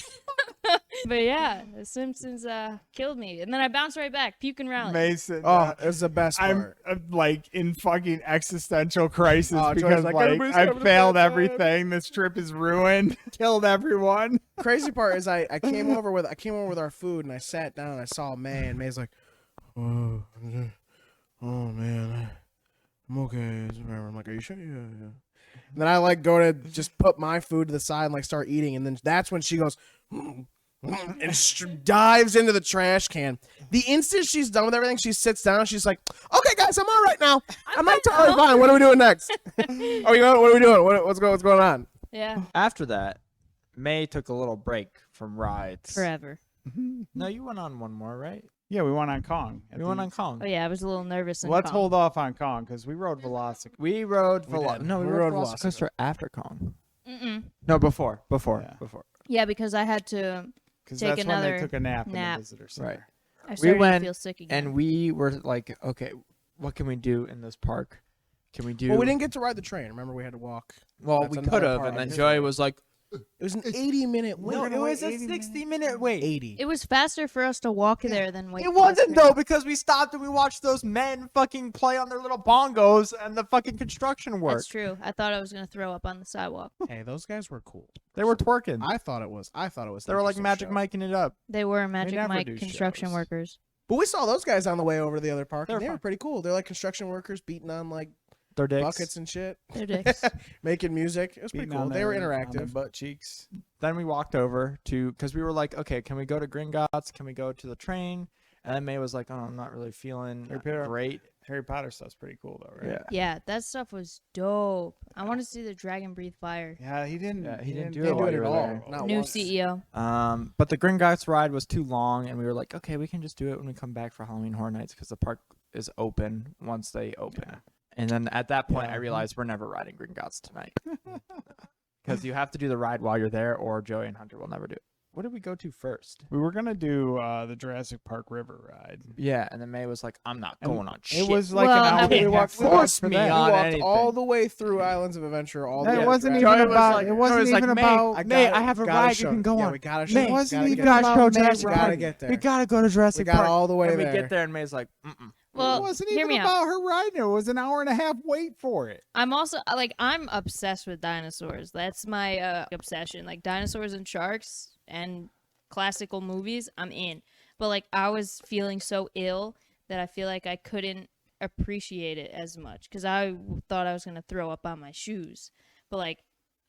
But yeah, The Simpsons killed me. And then I bounced right back, puking rally. Mason. Oh, it was the best part. I'm like in fucking existential crisis Oh, Joy's because like, like "Everybody's I coming to failed bed." everything. This trip is ruined. Killed everyone. Crazy part is I came over with our food, and I sat down and I saw May, and May's like, "Oh man, I'm okay." I'm like, "Are you sure?" Yeah. And then I like go to just put my food to the side and like start eating, and then that's when she goes and dives into the trash can. The instant she's done with everything, she sits down. She's like, "Okay, guys, I'm all right now. I'm like totally fine. What are we doing next? What are we doing? What's going on?" Yeah, After that, May took a little break from rides. forever. No, you went on one more, right? Yeah, we went on Kong. We went on Kong. Oh yeah, I was a little nervous. In Let's Kong. hold off on Kong because we rode Velocicoaster. We rode We did. No, we We rode rode Velocicoaster after Kong. Mm-mm. No, before. Yeah. Yeah, because I had to. Because Take that's when another they took a nap in nap. the visitor center. Right. I started went to feel sick again. And we were like, okay, what can we do in this park? Can we do? Well, we didn't get to ride the train. Remember, we had to walk. Well, That's we another could have, part and I then missed. Joey was like, It was an 80-minute wait. "No, it was a 60-minute wait." 80. It was faster for us to walk there than wait. It for the wasn't train. though, because we stopped and we watched those men fucking play on their little bongos and the fucking construction work. That's true. I thought I was gonna throw up on the sidewalk. Hey, those guys were cool. They were twerking. I thought it was. They were like an Magic interesting show. Mikeing it up. They were Magic never Mike do construction shows. workers. But we saw those guys on the way over to the other park, They were and they were fun. pretty cool. They're like construction workers beating on like Their dicks. buckets and shit, They're dicks. making music. It was pretty Beating cool. on They were their- on their interactive. butt cheeks. Then we walked over to, because we were like, okay, can we go to Gringotts? Can we go to the train? And then May was like, oh, I'm not really feeling great. Harry Potter stuff's pretty cool though, right? Yeah, that stuff was dope. I want to see the Dragon Breathe Fire. Yeah, he didn't. Yeah, he didn't do They it do while it you at were all. there. Not New once. CEO. But the Gringotts ride was too long, and we were like, okay, we can just do it when we come back for Halloween Horror Nights because the park is open once they open. Yeah. And then at that point, Yeah. I realized we're never riding Gringotts tonight because you have to do the ride while you're there, or Joey and Hunter will never do it. What did we go to first? We were gonna do the Jurassic Park River ride. Yeah, and then May was like, I'm not And going on shit. It was like Well, an I hour. mean, we walked force for me that. on We walked anything. all the way through Islands of Adventure. All the That way wasn't through- even Joey was about. like- It wasn't Joey was like, even May, about. May, I have a gotta ride show you can go yeah, on. we gotta show. May, we wasn't gotta even get gotta there. go about Jurassic We Park. gotta get there. We gotta go to Jurassic We got Park. all the way and we there. get there, and May's like, mm-mm. Well, it wasn't hear even me out. about her riding it. It was an hour and a half wait for it. I'm also like I'm obsessed with dinosaurs. That's my obsession. Like dinosaurs and sharks and classical movies, I'm in. But like I was feeling so ill that I feel like I couldn't appreciate it as much because I thought I was gonna throw up on my shoes. But like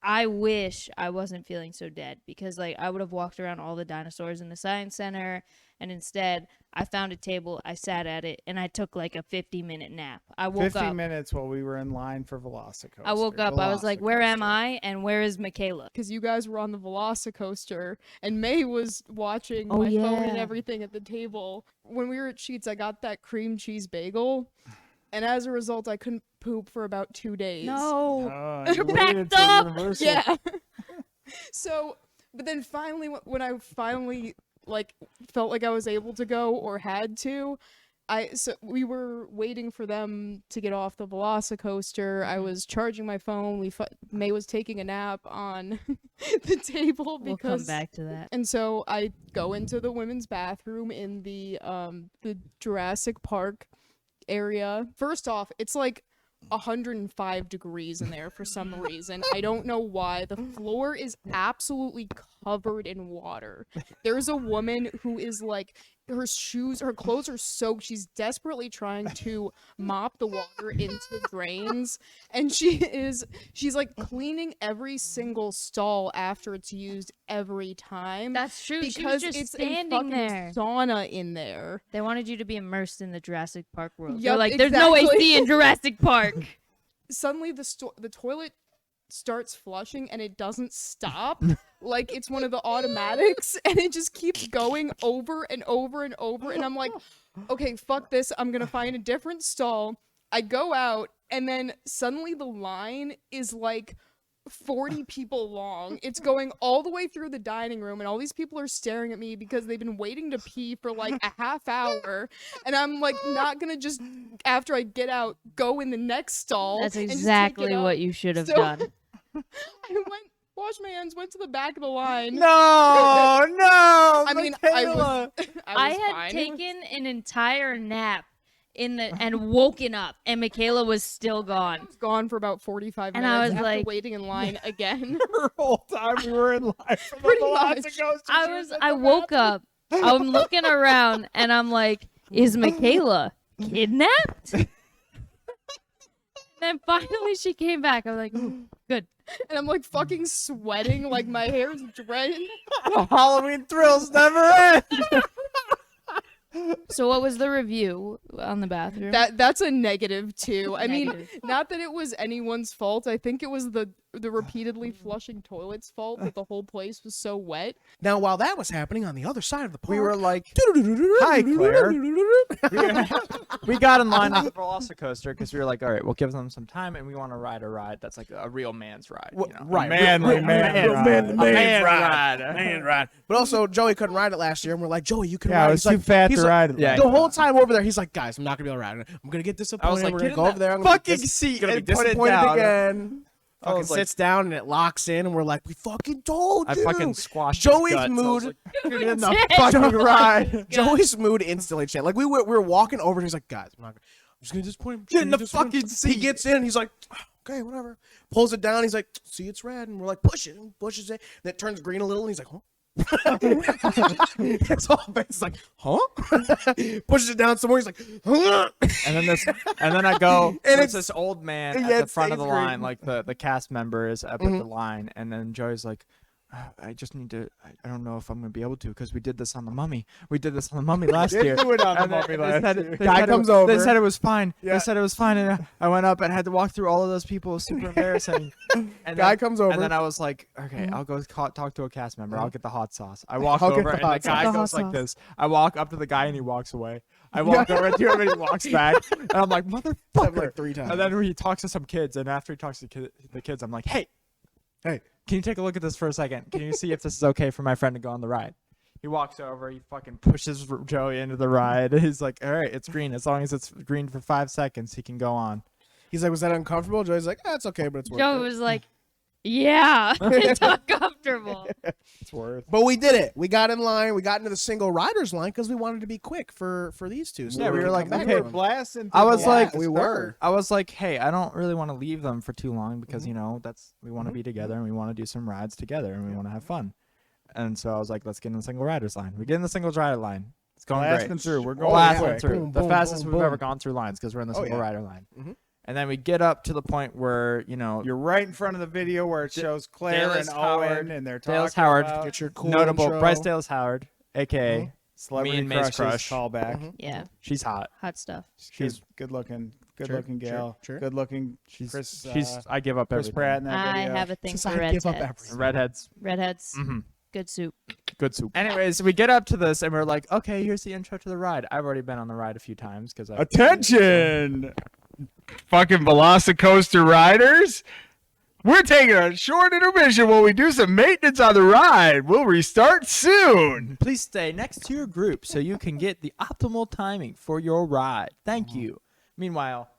I wish I wasn't feeling so dead because like I would have walked around all the dinosaurs in the science center And instead, I found a table, I sat at it, and I took like a 50-minute nap. I woke 50 up. minutes while we were in line for Velocicoaster. I woke up. I was like, where am I? And where is Mikayla? Because you guys were on the Velocicoaster, and May was watching Oh, my phone and yeah. everything at the table. When we were at Sheets, I got that cream cheese bagel, and as a result, I couldn't poop for about 2 days. No. You Backed waited till up! Universal. Yeah. So, but then finally, when I finally like felt like I was able to go or had to, so we were waiting for them to get off the Velocicoaster. I was charging my phone. May was taking a nap on the table We'll because come back to that. And so I go into the women's bathroom in the Jurassic Park area. First off, it's like 105 degrees in there for some reason. I don't know why. The floor is absolutely covered in water. There's a woman who is like, her clothes are soaked. She's desperately trying to mop the water into the drains, and she's like cleaning every single stall after it's used every time. That's true. She Because was just it's a standing fucking there. sauna in there. They wanted you to be immersed in the Jurassic Park world. Yup, They're like, there's no exactly. AC in Jurassic Park. Suddenly the toilet starts flushing and it doesn't stop. Like it's one of the automatics, and it just keeps going over and over and over, and I'm like, okay, fuck this, I'm gonna find a different stall. I go out, and then suddenly the line is like 40 people long. It's going all the way through the dining room, and all these people are staring at me because they've been waiting to pee for like a half hour, and I'm like not gonna just, after I get out, go in the next stall. That's and just take exactly it up. what you should have So- done. I went, washed my hands, went to the back of the line. No, no. I mean, Michaela. I I was had fine. taken an entire nap and woken up, and Mikayla was still gone. Gone for about 45 And minutes I was after like- waiting in line again. The whole time we were in line for the Pretty much. Velocicoaster. I woke up, I'm looking around, and I'm like, is Mikayla kidnapped? Then finally she came back. I was like, ooh, good. And I'm like fucking sweating, like my hair's drenched. The Halloween thrills never end. So what was the review on the bathroom? That's a negative too. I mean, Negative. not that it was anyone's fault. I think it was the repeatedly flushing toilets' fault that the whole place was so wet. Now, while that was happening on the other side of the park, We were like, hi, Claire. We got in line on the Velocicoaster because we were like, all right, we'll give them some time, and we want to ride a ride that's like a real man's ride. You know? Right, Manly real- man real ride. man- A man man's ride. ride. Man ride. But also, Joey couldn't ride it last year, and we're like, Joey, you can Yeah, ride. I was He's too like, fat he's to like- ride it. Yeah. The whole time over there, he's like, guys, I'm not gonna be able to ride it. I'm gonna get disappointed. like, we're get gonna in go that over there. I'm gonna fucking be seat gonna be and put it disappointed down. again. I Fucking was like- sits down and it locks in, and we're like, we fucking told I you. fucking squashed his Joey's guts. I was mood. like, get in the did. fucking ride. Joey's mood instantly changed. Like we were walking over, and he's like, guys, I'm just gonna disappoint him. Get in the Just gonna fucking He seat. gets in, and he's like, okay, whatever. Pulls it down. He's like, see, it's red, and we're like, push it, and pushes it. And it turns green a little, and he's like, huh? It's all it's like, huh? Pushes it down some more. He's like, huh? And then I go, And there's it's- this old man yeah, at the it's- front of the it's line, great. like the cast member is up at the line, and then Joey's like, I just need to, I don't know if I'm going to be able to, because we did this on the Mummy. We did this on the Mummy last year. do it on the And then Mummy they last said- year. they Guy said it- comes They over. said it was fine. Yeah. They said it was fine, and I went up and had to walk through all of those people. It was super embarrassing. And Guy then- comes over. And then I was like, okay, I'll go talk to a cast member. I'll get the hot sauce. I walk I'll get over, the and the hot guy sauce. goes The hot like this. I walk up to the guy, and he walks away. I walk over to him, and he walks back. And I'm like, Said motherfucker. like 3 times. And then he talks to some kids, and after he talks to the kids, I'm like, hey, can you take a look at this for a second? Can you see if this is okay for my friend to go on the ride? He walks over, he fucking pushes Joey into the ride. He's like, all right, it's green. As long as it's green for 5 seconds, he can go on. He's like, was that uncomfortable? Joey's like, it's okay, but it's worth Joe it. was like, yeah, it's uncomfortable. It's worth. But we did it. We got in line. We got into the single riders line because we wanted to be quick for these two. So Yeah, we could were like, come back okay, to them. blasting. I was people like, off the we start. were. I was like, hey, I don't really want to leave them for too long because, you know, we want to be together and we want to do some rides together and we want to have fun. And so I was like, let's get in the single riders line. We get in the single rider line. It's going Blasting great. through. We're going Blasting quick. through. Boom, The boom, fastest boom, we've ever boom. gone through lines because we're in the Oh, single yeah. rider line. Mhm. And then we get up to the point where, you know, You're right in front of the video where it shows Claire Dallas and Howard. Owen, and they're talking Dallas Howard, about Get your cool notable intro. Bryce Dallas Howard, aka Celebrity Me and May's crushes, crush. callback. Yeah, She's hot. hot stuff. She's good looking gal. sure. Good looking. She's Chris. I give up Chris everything. Pratt in that I video. have a thing Since for I give up redheads. everything. Redheads. Redheads, Mm-hmm. good soup. Good soup. Anyways, we get up to this and we're like, okay, here's the intro to the ride. I've already been on the ride a few times because Attention, fucking Velocicoaster riders. We're taking a short intermission while we do some maintenance on the ride. We'll restart soon. Please stay next to your group so you can get the optimal timing for your ride. Thank you. Meanwhile,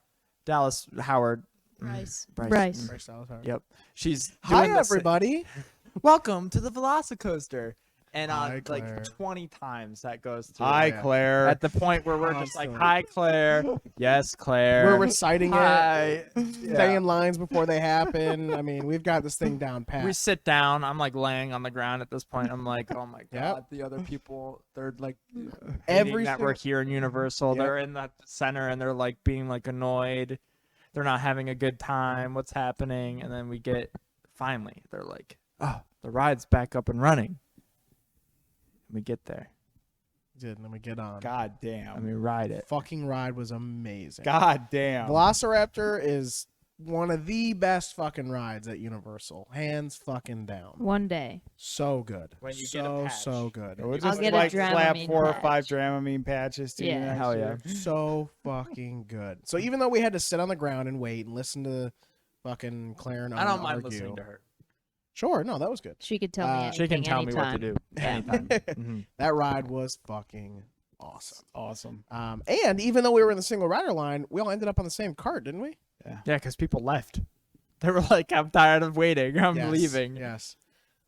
Dallas Howard. Bryce. Bryce. Yep. She's Hi, doing the sa- everybody. Welcome to the Velocicoaster. And Hi, like Claire. 20 times that goes through. Hi, Claire. At the point where we're just like, Awesome. hi, Claire. Yes, Claire. We're reciting Hi. it, saying lines before they happen. I mean, we've got this thing down pat. We sit down. I'm like laying on the ground at this point. I'm like, oh my god, Yep. the other people, they're like Every that we're here in Universal. Yep. They're in the center and they're like being like annoyed. They're not having a good time. What's happening? And then we get finally, they're like, oh, the ride's back up and running. And we get there did, and then we get on. God and damn. we ride it. Fucking ride was amazing. God damn. Velociraptor is one of the best fucking rides at Universal, hands fucking down. One day. So good. When you get a patch. so good. We'll I'll just get a like slap Dramamine 4 or patch. 5 Dramamine patches to you Yeah. next Hell yeah. year. So fucking good. So even though we had to sit on the ground and wait and listen to fucking Claire and I don't Anna mind argue. listening to her. Sure, no, that was good. She could tell me anything She can tell me what to anytime. do anytime. Mhm. That ride was fucking awesome. Awesome. And even though we were in the single rider line, we all ended up on the same cart, didn't we? Yeah, because people left. They were like, I'm tired of waiting. I'm Yes, leaving. Yes.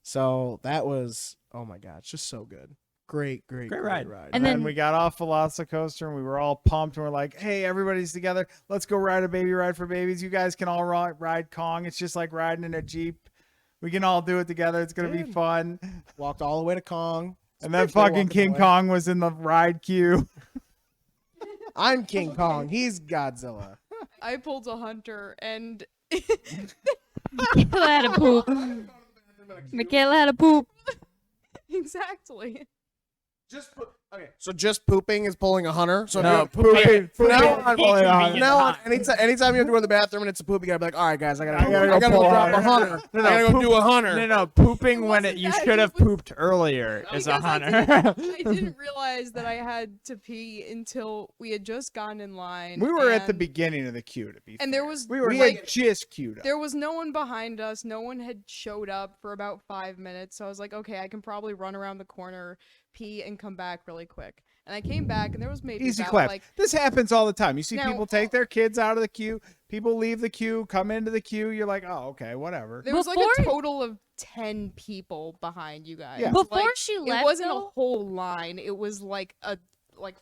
So that was, oh my god, it's just so good. Great ride. And And then- then we got off Velocicoaster and we were all pumped and we're like, hey, everybody's together. Let's go ride a baby ride for babies. You guys can all ride Kong. It's just like riding in a Jeep. We can all do it together. It's going to be Did. fun. Walked all the way to Kong. And then Pretty cool fucking walking King away. Kong was in the ride queue. I'm King Kong. He's Godzilla. I pulled a hunter and Michaela had a poop. Michaela had a poop. exactly. Okay. So just pooping is pulling a hunter. So No, if you're pooping- from now pooping on, can be from now on, anytime. anytime you have to go to the bathroom and it's a poop, you gotta be like, all right, guys, I gotta gotta go pull drop a a hunter. No, I gotta go poop- do a hunter. No, pooping when wasn't you that, should it have was- pooped earlier is a Because I hunter. I didn't realize that I had to pee until we had just gotten in line. We were at the and- beginning of the queue, to be And fair. there was We like, had just queued up. there was no one behind us. No one had showed up for about 5 minutes. So I was like, okay, I can probably run around the corner, pee, and come back really quick. And I came back, and there was maybe Easy about, clap. like This happens all the time. You see Now- people take their kids out of the queue. People leave the queue, come into the queue. You're like, oh, okay, whatever. there was like Before- a total of 10 people behind you guys. Yeah. Before Like, she it left, wasn't though, a whole line. It was like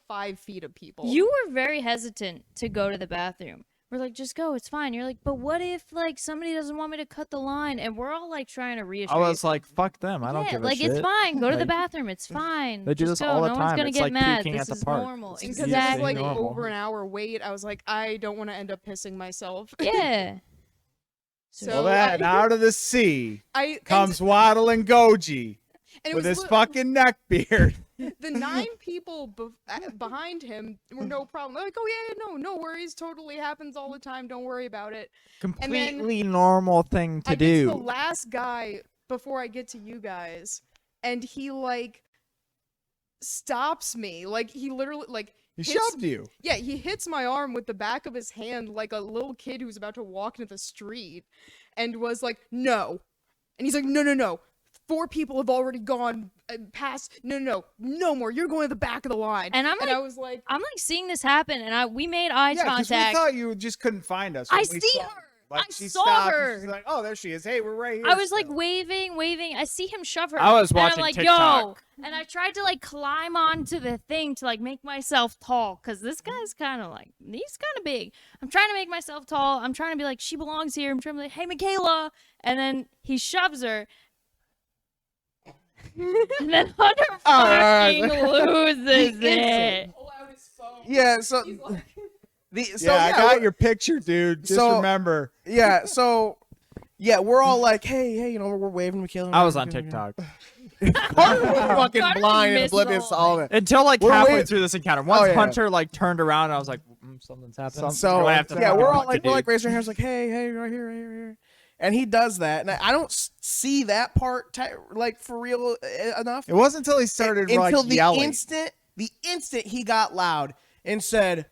5 feet of people. you were very hesitant to go to the bathroom. We're like, just go, it's fine. You're like, but what if like somebody doesn't want me to cut the line? And we're all like trying to reassure I you. was like, fuck them. I don't yeah, give a like shit. it's fine. Go to the Like, bathroom. It's fine. they do Just this go. all the No one's time. gonna It's get like mad. peeking This at the is park. normal. because Exactly. it was like Normal. over an hour wait. I was like, I don't want to end up pissing myself. Yeah. So Well, then, out of the sea I comes waddling Goji and it with was his li- fucking neck beard. the 9 people behind him were no problem. They're like, oh yeah, no worries. Totally happens all the time. Don't worry about it. Completely normal thing to I get to the do. last guy before I get to you guys, and he like stops me. Like he literally like He hits- shoved you. Yeah, he hits my arm with the back of his hand like a little kid who's about to walk into the street, and was like, no. And he's like, no. 4 people have already gone past. No more. You're going to the back of the line. And I'm I like, was like, I'm like seeing this happen, and we made eye Yeah, because we contact. thought you just couldn't find us. I when we see saw her. you. Like, I she saw stopped and her. She's like, oh, there she is. Hey, we're right here. I was like still. waving. I see him shove her. I was and I'm watching like, TikTok. yo. And I tried to like climb onto the thing to like make myself tall, because this guy's kind of like, he's kind of big. I'm trying to make myself tall. I'm trying to be like, she belongs here. I'm trying to be like, hey, Mikayla. And then he shoves her. And then Hunter fucking loses it. Yeah. So I got your picture, dude. Just remember. Yeah. So yeah, we're all like, hey, we're waving to Michaela. I was on TikTok. Carter was fucking Carter blind and missed oblivious to the all of it. Until like We're halfway wait- through this encounter. Once yeah. Hunter like turned around, I was like, something's happening. So I have to yeah, fucking we're all watch like it, we're like dude. raising our hands like, hey, right here, right here, right here. And he does that, and I don't see that part like for real enough. It wasn't until he started until like the yelling. instant he got loud and said,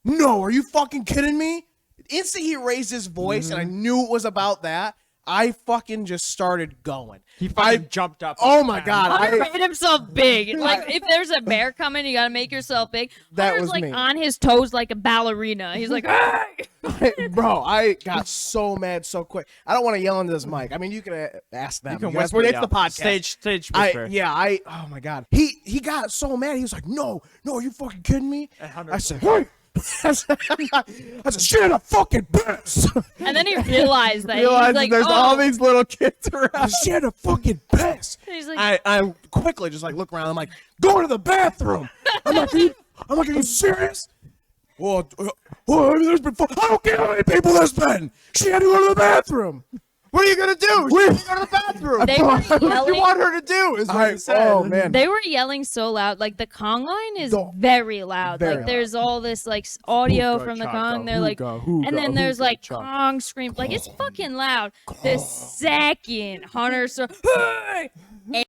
"No, are you fucking kidding me?" The instant he raised his voice, and I knew it was about that, I fucking just started going. He fucking jumped up. Oh my god! Hunter made himself big. Like if there's a bear coming, you gotta make yourself big. That Hunter's was like me. on his toes like a ballerina. He's like, "Hey!" Bro, I got so mad so quick. I don't want to yell into this mic. I mean, you can ask them. You can guys- whisper. it's yeah. the podcast. Stage whisper. Oh my god. He got so mad. He was like, no, are you fucking kidding me? And Hunter I was said, hey. I said, shit, a fucking piss. And then he realized that Realizes he's like, there's oh. all these little kids around. Shit, a fucking piss. He's like, I quickly just like look around. I'm like, go to the bathroom. I'm like, are you serious? Well, there's been I don't care how many people there's been. She had to go to the bathroom. What are you gonna do? She has to go to the bathroom. They were What do you yelling. want her to do? Is what he said. Oh man. They were yelling so loud. Like the Kong line is No. very loud. Very like there's all this like audio from the Kong. They're like, and then there's like Kong scream. Like it's fucking loud. The second Hunter hey!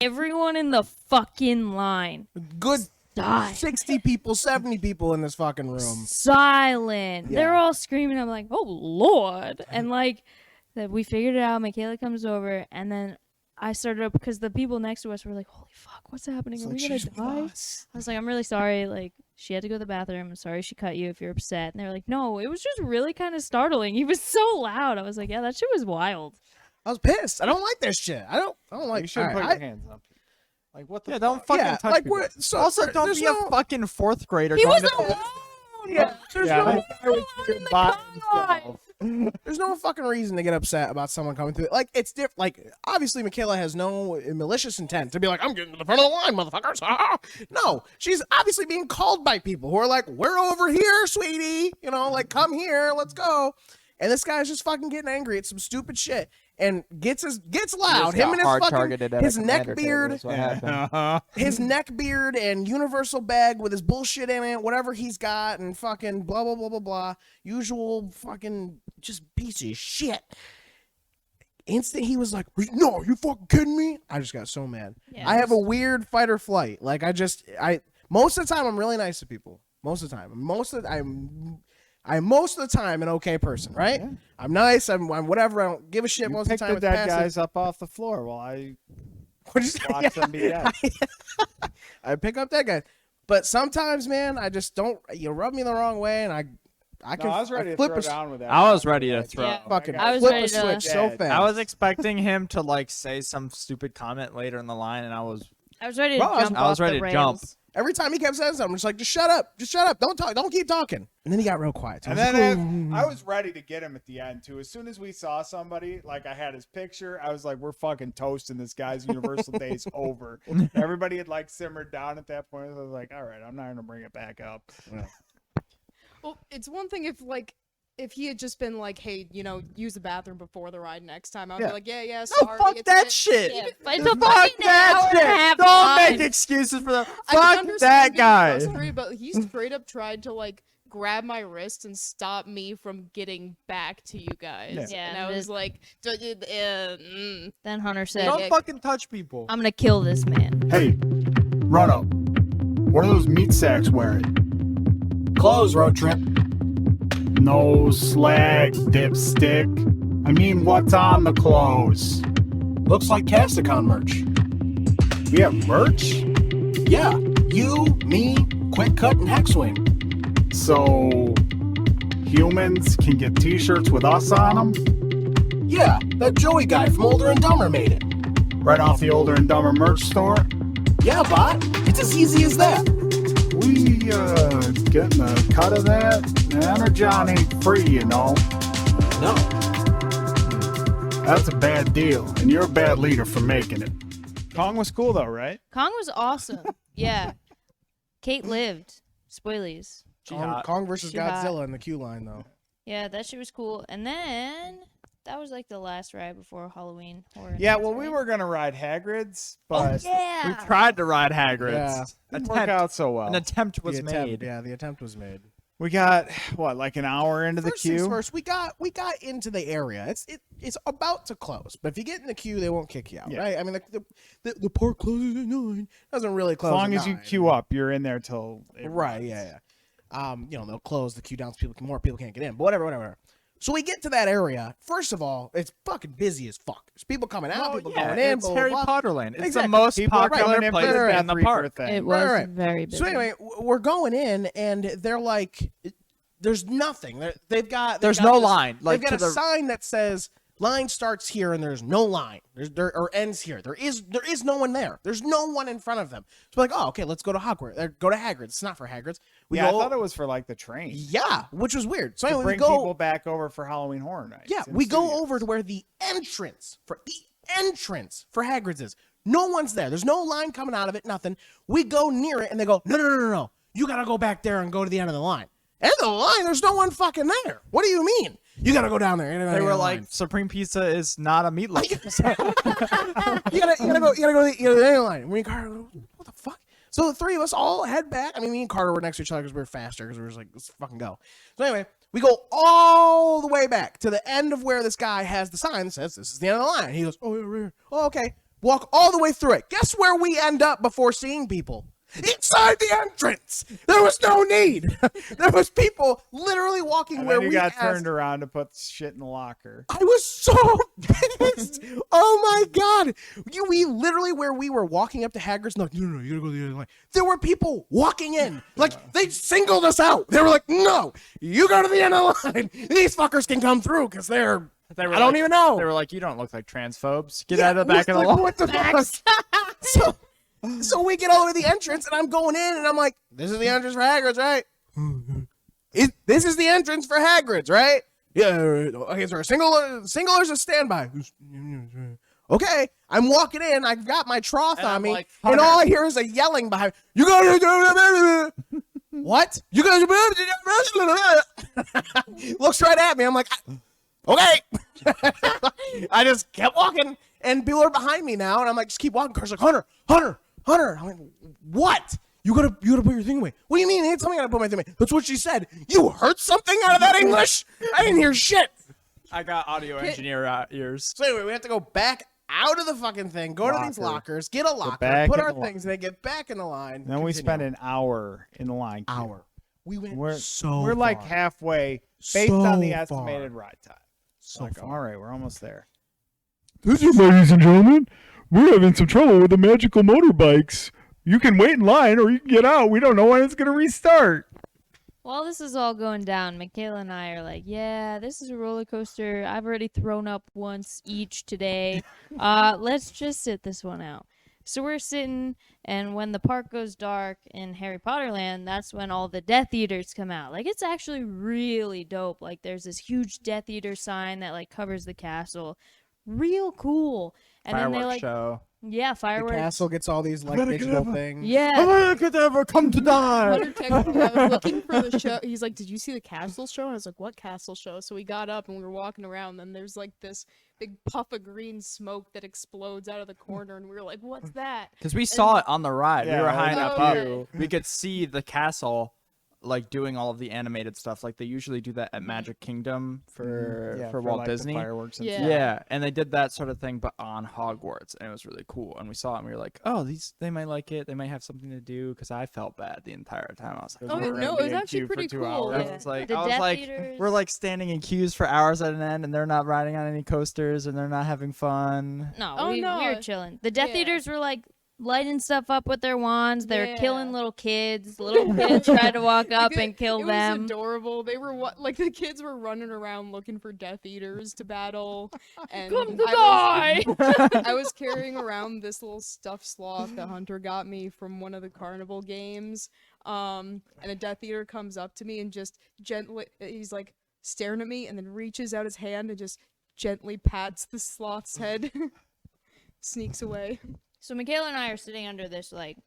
Everyone in the fucking line Good died. 60 people, 70 people in this fucking room. Silent. Yeah. They're all screaming. I'm like, oh Lord. And like that we figured it out. Mikayla comes over, and then I started up because the people next to us were like, holy fuck, what's happening? Are we gonna die? I was like, I'm really sorry. Like, she had to go to the bathroom. I'm sorry she cut you if you're upset. And they were like, no, it was just really kind of startling. He was so loud. I was like, yeah, that shit was wild. I was pissed. I don't like this shit. I don't like. You should put alright, your hands up. Like what the? Yeah, don't fuck? fucking Yeah, touch like people. what? So Also, don't there's be no- a fucking fourth grader. He going was to- alone. Yeah, there's Yeah, no. that guy was doing by himself. There's no fucking reason to get upset about someone coming through. Like it's different. Like obviously, Mikayla has no malicious intent to be like, "I'm getting to the front of the line, motherfuckers." No, she's obviously being called by people who are like, "We're over here, sweetie. You know, like come here, let's go." And this guy's just fucking getting angry at some stupid shit and gets loud. Him and his fucking his neck beard. His neck beard and universal bag with his bullshit in it, whatever he's got, and fucking blah blah blah blah blah. Usual fucking just piece of shit. Instant he was like, "No, are you fucking kidding me?" I just got so mad. Yeah, I have a weird fight or flight. Like most of the time I'm really nice to people. Most of the time. I'm most of the time an okay person, right? Yeah. I'm nice. I'm whatever. I don't give a shit You most of the picked time. the dead guys up off the floor while I watched them be dead. I pick up that guy, but sometimes, man, I just don't. You rub me the wrong way, and I can. I was ready to flip throw a, down with that. I was ready to throw. Yeah. fucking I was flip ready a to- switch so Dead. fast. I was expecting him to like say some stupid comment later in the line, and I was ready to Bro, jump I was off ready the to jump. rails. Every time he kept saying something, I'm just like, just shut up, don't talk, don't keep talking. And then he got real quiet. So And I was then like, I was ready to get him at the end too. As soon as we saw somebody, like I had his picture, I was like, we're fucking toasting this guy's Universal Days over. Everybody had like simmered down at that point. I was like, all right, I'm not gonna bring it back up. Well, it's one thing if he had just been like, hey, use the bathroom before the ride next time, I'd be like, yeah, sorry. fuck it's that okay." shit. Yeah, but it's a Fuck fucking that hour and a shit. half Don't ride. make excuses for that. I can Fuck understand that being guy. frustrated, but he straight up tried to like grab my wrist and stop me from getting back to you guys. Yeah, And I was like, Then Hunter said, Don't fucking touch people. I'm gonna kill this man. Hey, Ruttle, what are those meat sacks wearing? Close, road trip. No slag, dipstick. I mean, what's on the clothes? Looks like Casticon merch. We have merch? Yeah, you, me, Quick Cut, and Hexwing. So, humans can get t-shirts with us on them? Yeah, that Joey guy from OlderNDumber made it. Right off the OlderNDumber merch store? Yeah, bot. It's as easy as that. We, getting a cut of that? Energon ain't free, you know. No. That's a bad deal, and you're a bad leader for making it. Kong was cool, though, right? Kong was awesome. Yeah. Kate lived. Spoilies. Kong versus She hot. Godzilla in the queue line though. Yeah, that shit was cool. And then That was like the last ride before Halloween Horror Yeah, Nights, well, we right? were gonna ride Hagrid's, but Yeah. We tried to ride Hagrid's. didn't work out so well. An attempt was The attempt- made. Yeah, the attempt was made. We got what, like an hour into the First things queue? first, we got into the area. It's about to close, but if you get in the queue, they won't kick you out, Yeah. right? I mean, the park closes at 9. Doesn't really As close. long at as you 9. queue up, you're in there till it Right? runs. Yeah. They'll close the queue down so more people can't get in. But whatever. So we get to that area. First of all, it's fucking busy as fuck. There's people coming out, Well, people yeah, going in. it's blah, Harry blah, blah. Potter Land. It's Exactly. the most People are popular coming in for place the in the Death park. Reaper thing. It was Right. very busy. So anyway, we're going in, and they're like, "There's nothing." They've got There's got no this- line, like, they've got to a the- sign that says line starts here, and there's no line. Or ends here. There is no one there. There's no one in front of them. So we're like, oh, okay, let's go to Hogwarts. Go to Hagrid's. It's not for Hagrid's. I thought it was for like the train. Yeah, which was weird. So To anyway, bring we go. people back over for Halloween Horror Nights. Yeah, in we go studios. over to where the entrance for Hagrid's is. No one's there. There's no line coming out of it. Nothing. We go near it, and they go, no. You gotta go back there and go to the end of the line. End of the line? There's no one fucking there. What do you mean? You gotta go down there. They were like, Supreme Pizza is not a meatloaf. you gotta go to the end of the line. Me and Carter, what the fuck? So the three of us all head back. I mean, me and Carter were next to each other because we were faster because we were just like, let's fucking go. So anyway, we go all the way back to the end of where this guy has the sign that says this is the end of the line. He goes, oh, yeah, right here. Oh, okay. Walk all the way through it. Guess where we end up before seeing people? Inside the entrance. There was no need. There was people literally walking And where then you we got asked. turned around to put shit in the locker. I was so pissed. Oh my god. We literally, where we were walking up to Hagrid's, no, you gotta go to the other line. There were people walking in. Like, they singled us out. They were like, no, you go to the end of the line. These fuckers can come through because They were I don't even know. They were like, you don't look like transphobes. Get out of the back of the line. What the fuck? So we get over the entrance, and I'm going in, and I'm like, this is the entrance for Hagrid's, right? This is the entrance for Hagrid's, right? Yeah. Okay, so singlers a standby. Okay, I'm walking in. I've got my trough And on I'm me, like, and all I hear is a yelling behind. You gotta do what? You gotta looks right at me. I'm like, okay. I just kept walking, and people are behind me now, and I'm like, just keep walking. Carter's like, Hunter. I'm like, what? You gotta put your thing away. What do you mean? You tell me I gotta put my thing away. That's what she said. You heard something out of that English? I didn't hear shit. I got audio engineer ears. So anyway, we have to go back out of the fucking thing, go to these Locker. lockers, get a locker, back put in our the lo- things, and then get back in the line. Then we continue. spent an hour in the line. queue. hour. We went We're so we're like far. halfway based on the So estimated far. ride time. So Like, far. all right, we're almost there. This is, ladies and gentlemen, we're having some trouble with the magical motorbikes. You can wait in line or you can get out. We don't know when it's going to restart. While this is all going down, Mikayla and I are like, yeah, this is a roller coaster. I've already thrown up once each today. Let's just sit this one out. So we're sitting, and when the park goes dark in Harry Potter Land, that's when all the Death Eaters come out. Like, it's actually really dope. Like, there's this huge Death Eater sign that, like, covers the castle. Real cool. And then they, Fireworks like, show. yeah, The fireworks. castle gets all these like better digital get up. things. Yeah. America ever come to die. Hunter texted me, I was looking for the show. He's like, did you see the castle show? I was like, what castle show? So we got up and we were walking around, and there's like this big puff of green smoke that explodes out of the corner, and we were like, what's that? Because we saw it on the ride. Yeah, we were it high was enough Oh, up. okay. We could see the castle, like doing all of the animated stuff. Like they usually do that at Magic Kingdom for Yeah, Walt like, the Disney. fireworks and Yeah. stuff. Yeah, and they did that sort of thing, but on Hogwarts, and it was really cool. And we saw it, and we were like, "Oh, they might like it. They might have something to do." Because I felt bad the entire time. I was like, Oh, we're no, gonna it be was in actually queue for pretty 2 cool. hours. I Yeah. was like, The I was Death like, Eaters. we're like standing in queues for hours at an end, and they're not riding on any coasters, and they're not having fun. No, Oh, we no. were chilling. The Death Yeah. Eaters were like lighting stuff up with their wands. They're Yeah. killing little kids. Little kids tried to walk up and kill it them. was adorable. They were like the kids were running around looking for Death Eaters to battle, and Come to die! I was carrying around this little stuffed sloth that Hunter got me from one of the carnival games. And a Death Eater comes up to me and just gently, he's like staring at me, and then reaches out his hand and just gently pats the sloth's head, sneaks away. So Mikayla and I are sitting under this like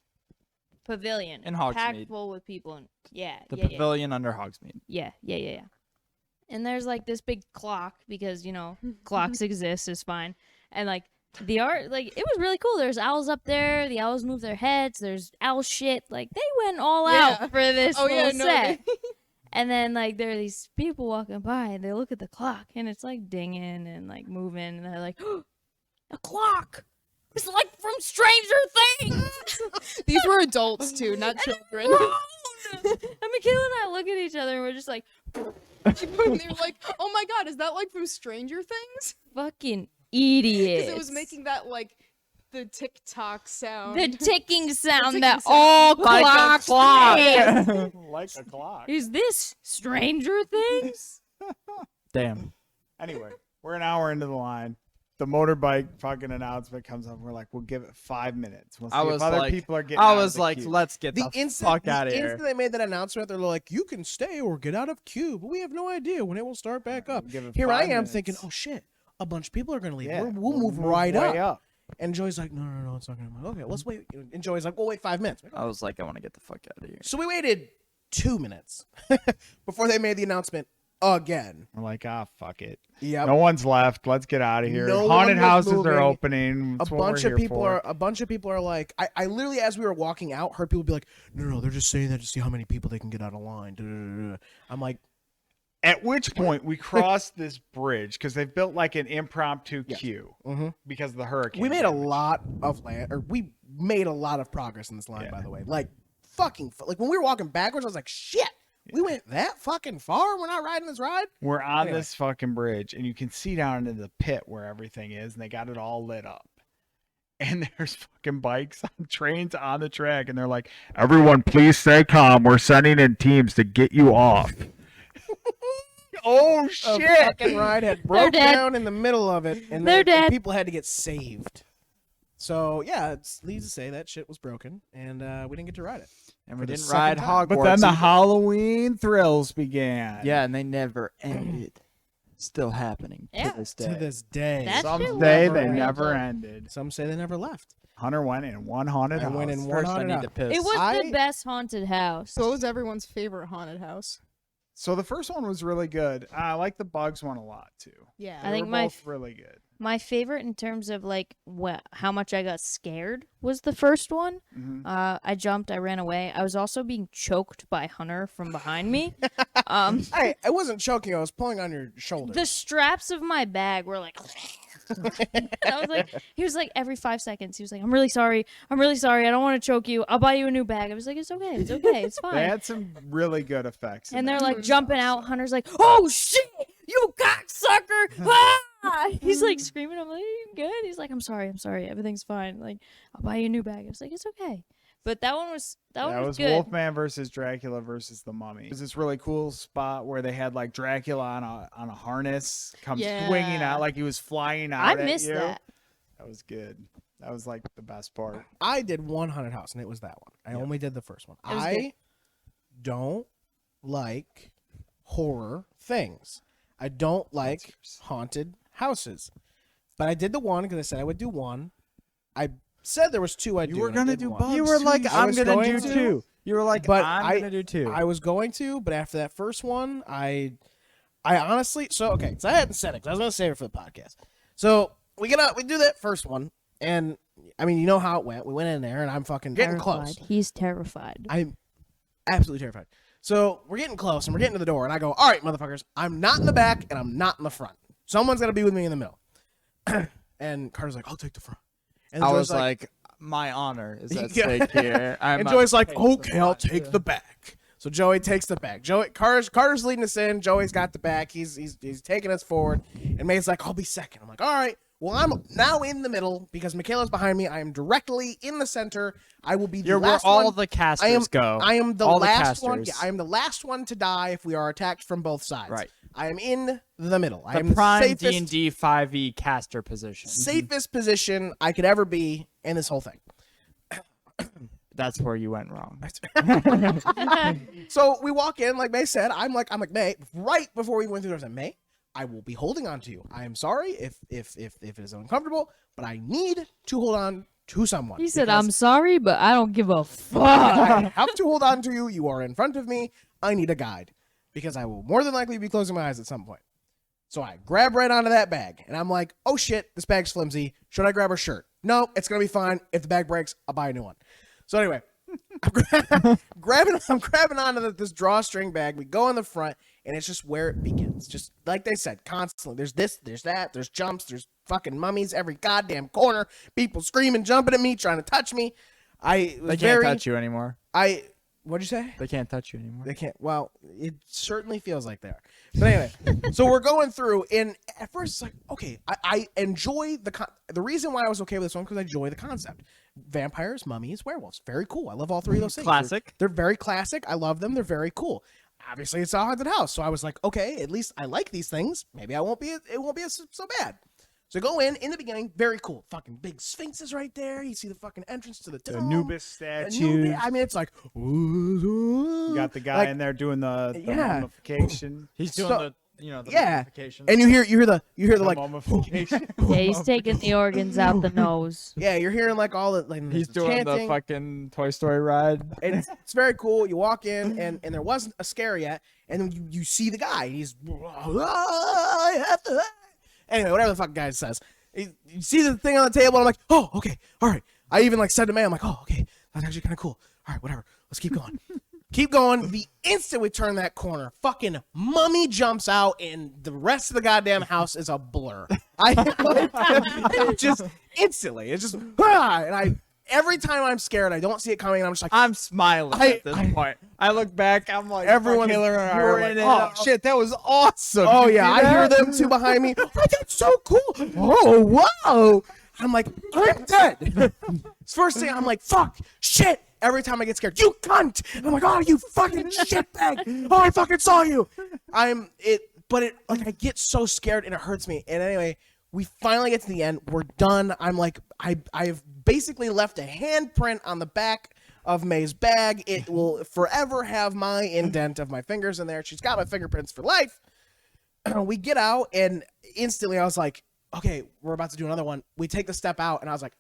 pavilion, In packed Hogsmeade. full with people, and yeah, The yeah, pavilion under Hogsmeade. yeah. and there's like this big clock because clocks exist, is fine, and like the art, like it was really cool. There's owls up there. The owls move their heads. There's owl shit. Like they went all out for this little set. And then like there are these people walking by and they look at the clock and it's like dinging and like moving and they're like, oh, a clock. It's like from Stranger Things. These were adults too, not children. And Mikayla and I look at each other and we're just like, and they were like, oh my god, is that like from Stranger Things? fucking idiots. Because it was making that like the tick-tock sound. The ticking sound ticking that sound. all Like a clocks clock. make. Like a clock. Is this Stranger Things? Damn. Anyway, we're an hour into the line. The motorbike fucking announcement comes up. We're like, we'll give it 5 minutes. We'll see if other people are getting out of the queue. let's get the fuck out of The here. instant they made that announcement, they're like, you can stay or get out of queue, but we have no idea when it will start back up. Give it Here I 5 am minutes. thinking, oh shit, a bunch of people are going to leave. Yeah, We'll move right way up. And Joey's like, no, it's not going to. Okay, let's wait. And Joey's like, we'll wait 5 minutes. I was like, I want to get the fuck out of here. So we waited 2 minutes before they made the announcement again. We're like, fuck it. Yep. No one's left. Let's get out of here. No Haunted one was houses moving. are opening. That's A what we're bunch of here people for. are like, I literally, as we were walking out, heard people be like, no, they're just saying that to see how many people they can get out of line. I'm like, at which point we crossed this bridge because they've built like an impromptu queue because of the hurricane. we made a lot of we made a lot of progress in this line, by the way. Like, like when we were walking backwards, I was like, shit, we went that fucking far. We're not riding this ride. We're on Anyway. this fucking bridge, and you can see down into the pit where everything is, and they got it all lit up. And there's fucking bikes on trains on the track, and they're like, Everyone, please stay calm. We're sending in teams to get you off. oh A shit! fucking ride had broke dead. down in the middle of it, and They're the dead. people had to get saved. So yeah, it's needs to say that shit was broken, and we didn't get to ride it. And we For the didn't second ride time. Hogwarts. But then the either. Halloween thrills began. Yeah, and they never ended. Still happening Yeah. to this day. To this day, That Some shit say was they real never dope. ended. some say they never left. Hunter went in one haunted I house. went in one First, I haunted need house. to piss. It was I- the best haunted house. So what was everyone's favorite haunted house? So the first one was really good. I like the bugs one a lot too. Yeah. I They think were my both really good. My favorite in terms of like how much I got scared was the first one. I jumped, I ran away. I was also being choked by Hunter from behind me. I wasn't choking. I was pulling on your shoulder. The straps of my bag were like. And I was like, he was like every 5 seconds. He was like, I'm really sorry. I don't want to choke you. I'll buy you a new bag. I was like, it's okay. It's okay. It's They fine. had some really good effects. in And they're that like first jumping house. out. Hunter's like, oh shit, you cocksucker. Ah! He's like screaming. I'm like, you good? He's like, I'm sorry. Everything's fine. Like, I'll buy you a new bag. I was like, it's okay. But that one was That was good. Wolfman versus Dracula versus the Mummy. It was this really cool spot where they had like Dracula on a harness, come swinging Yeah. out like he was flying out. I at missed you. that. That was good. That was like the best part. I did one haunted house, and it was that one. I only did the first one. It was I good. don't like horror things. I don't like haunted houses. But I did the one because I said I would do one. I said there was two I'd do. You were and I gonna did do one. bugs. You were too, like, you I'm was gonna going do to, two. You were like, but I'm gonna do two. I was going to, but after that first one, I honestly, so I hadn't said it 'cause I was going to save it for the podcast. So we get out, we do that first one, and I mean, you know how it went. We went in there, and I'm fucking getting close. He's terrified. I'm absolutely terrified. So we're getting close, and we're getting to the door, and I go, all right, motherfuckers, I'm not in the back, and I'm not in the front. Someone's got to be with me in the middle. And Carter's like, I'll take the front. And I Joy's was like, my honor is at Yeah. stake here. And Joey's like, okay, I'll take the back. So Joey takes the back. Carter's leading us in. Joey's got the back. He's taking us forward. And May's like, I'll be second. I'm like, all right. Well, I'm now in the middle because Mikayla's behind me. I am directly in the center. I will be the You're where last all one. the casters go. I am the All the last one. Yeah, casters. I am the last one to die if we are attacked from both sides. Right. I am in the middle. I am The prime safest, D&D 5e caster position. safest position I could ever be in this whole thing. That's where you went wrong. So we walk in, like May said. I'm like May. Right before we went through the doors, I said, May, I will be holding on to you. I am sorry if it is uncomfortable, but I need to hold on to someone. He said, because I'm sorry, but I don't give a fuck. I have to hold on to you. You are in front of me. I need a guide. because I will more than likely be closing my eyes at some point. So I grab right onto that bag, and I'm like, oh shit, this bag's flimsy. Should I grab her shirt? No, it's going to be fine. If the bag breaks, I'll buy a new one. So anyway, I'm grabbing onto this drawstring bag. We go in the front, and it's just where it begins. Just like they said, constantly. There's this, there's that, there's jumps, there's fucking mummies every goddamn corner. People screaming, jumping at me, trying to touch me. They can't touch you anymore. What'd you say? They can't touch you anymore. They can't. Well, it certainly feels like they are. But anyway, so we're going through, and at first it's like, okay, I enjoy the reason why I was okay with this one because I enjoy the concept. Vampires, mummies, werewolves, very cool. I love all three of those things. Classic. They're very classic. I love them. They're very cool. Obviously, it's a haunted house, so I was like, okay, at least I like these things. Maybe it won't be so bad. So go in the beginning, very cool. Fucking big sphinxes right there. You see the fucking entrance to the The dome. Anubis statue. I mean, it's like, You got the guy in there doing the mummification. He's doing the mummification. And you hear the like mummification. Yeah, he's taking the organs out the nose. Yeah, you're hearing like all the like He's doing chanting. the fucking Toy Story ride. And it's very cool. You walk in and there wasn't a scare yet, and then you see the guy. He's anyway, whatever the fuck guy says. You see the thing on the table, and I'm like, oh, okay, all right. I even like said to May, I'm like, oh, okay, that's actually kind of cool. All right, whatever. Let's keep going. Keep going. The instant we turn that corner, fucking mummy jumps out, and the rest of the goddamn house is a blur. Just instantly, it's just and every time I'm scared, I don't see it coming, and I'm just like, I'm smiling at this point. I look back, I'm like, everyone's Killer and I are like, like, oh shit, that was awesome. oh Did you yeah, see I hear that? them two behind me. Oh, that's so cool. Oh wow. I'm like, I'm dead. First thing, I'm like, fuck, shit. Every time I get scared, you cunt. I'm like, oh, you fucking shitbag. Oh, I fucking saw you. But like I get so scared and it hurts me. And anyway, we finally get to the end. We're done. I'm like, I've basically left a handprint on the back of May's bag. It will forever have my indent of my fingers in there. She's got my fingerprints for life. We get out, and instantly I was like, okay, we're about to do another one. We take the step out, and I was like,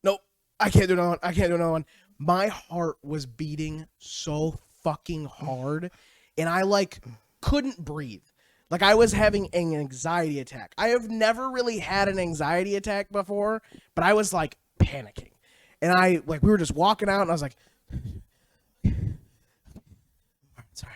nope, I can't do another one. I can't do another one. My heart was beating so fucking hard, and I like couldn't breathe. Like I was having an anxiety attack. I have never really had an anxiety attack before, but I was like panicking. And we were just walking out, and I was like, sorry.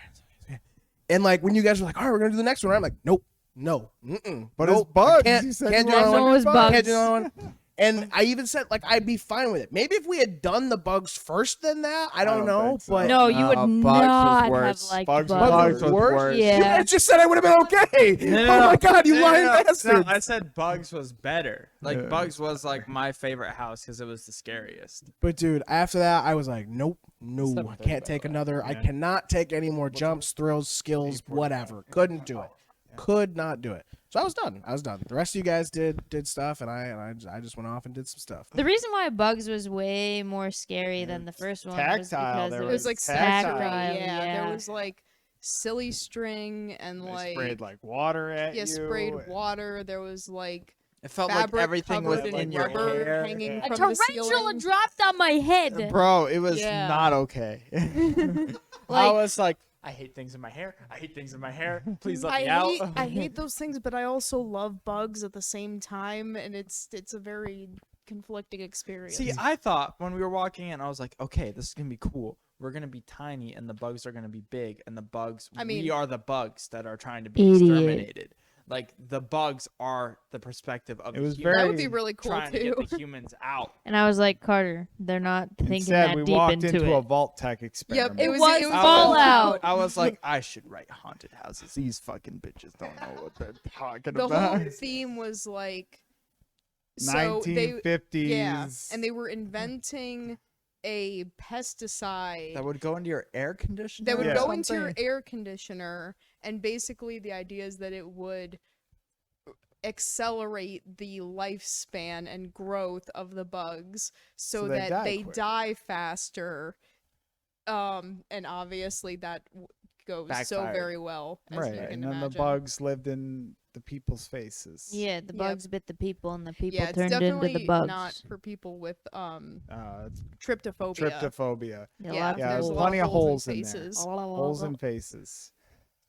And like when you guys were like, all right, we're gonna do the next one, I'm like, nope, no, But nope, it's bugs. Can't You do said another you one. know it was bugs. Can't do another one. And I even said like I'd be fine with it. Maybe if we had done the bugs first than that, I don't know. think so. But No, you would Bugs was not have worse. liked Bugs bugs. was was worse. you Yeah. guys just said I would have been okay. Oh my god, you lying bastards. No, I said Bugs was better. Like Yeah. Bugs was like my favorite house because it was the scariest. But dude, after that, I was like, nope, no, I 7:30, can't by take the way. another. I Yeah. cannot take any more jumps, thrills, skills, whatever. Couldn't do it. Could not do it. So I was done. The rest of you guys did stuff, and I just went off and did some stuff. The reason why Bugs was way more scary than the first one was Tactile, because there it It was was like tactile. tactile. Yeah. There was like silly string and They like sprayed like water at you. sprayed water. There was like It felt like fabric everything was covered in in your rubber hair. hanging a from the tarantula ceiling. dropped on my head. Bro, it was Yeah. not okay. I Like- was like, I hate things in my hair. I hate things in my hair. Please let me out. I hate those things, but I also love bugs at the same time, and it's a very conflicting experience. See, I thought when we were walking in, I was like, okay, this is gonna be cool. We're gonna be tiny, and the bugs are gonna be big, and the bugs. We are the bugs that are trying to be Idiot. exterminated. Like the bugs are the perspective of It the was humans that would be really cool trying to too. get the humans out. And I was like, Carter, they're not thinking Instead, that we deep walked into into a it. vault tech experiment. It was Fallout. I was like, I should write haunted houses. These fucking bitches don't know what they're talking The about. whole theme was like so they 1950s. yeah, and they were inventing a pesticide That would go into your air conditioner. that would Yeah. go into your Something? air conditioner, and basically the idea is that it would accelerate the lifespan and growth of the bugs so, So they that die they quicker. die faster. And obviously that goes so Backfired. very well as Right, you can And then imagine. the bugs lived in the people's faces. Yeah, the bugs bit the people, and the people Yeah, it's turned into definitely the bugs. not for people with It's tryptophobia. tryptophobia. Yeah, Yeah, there's there's a lot plenty of of holes in in there. faces. Holes in faces.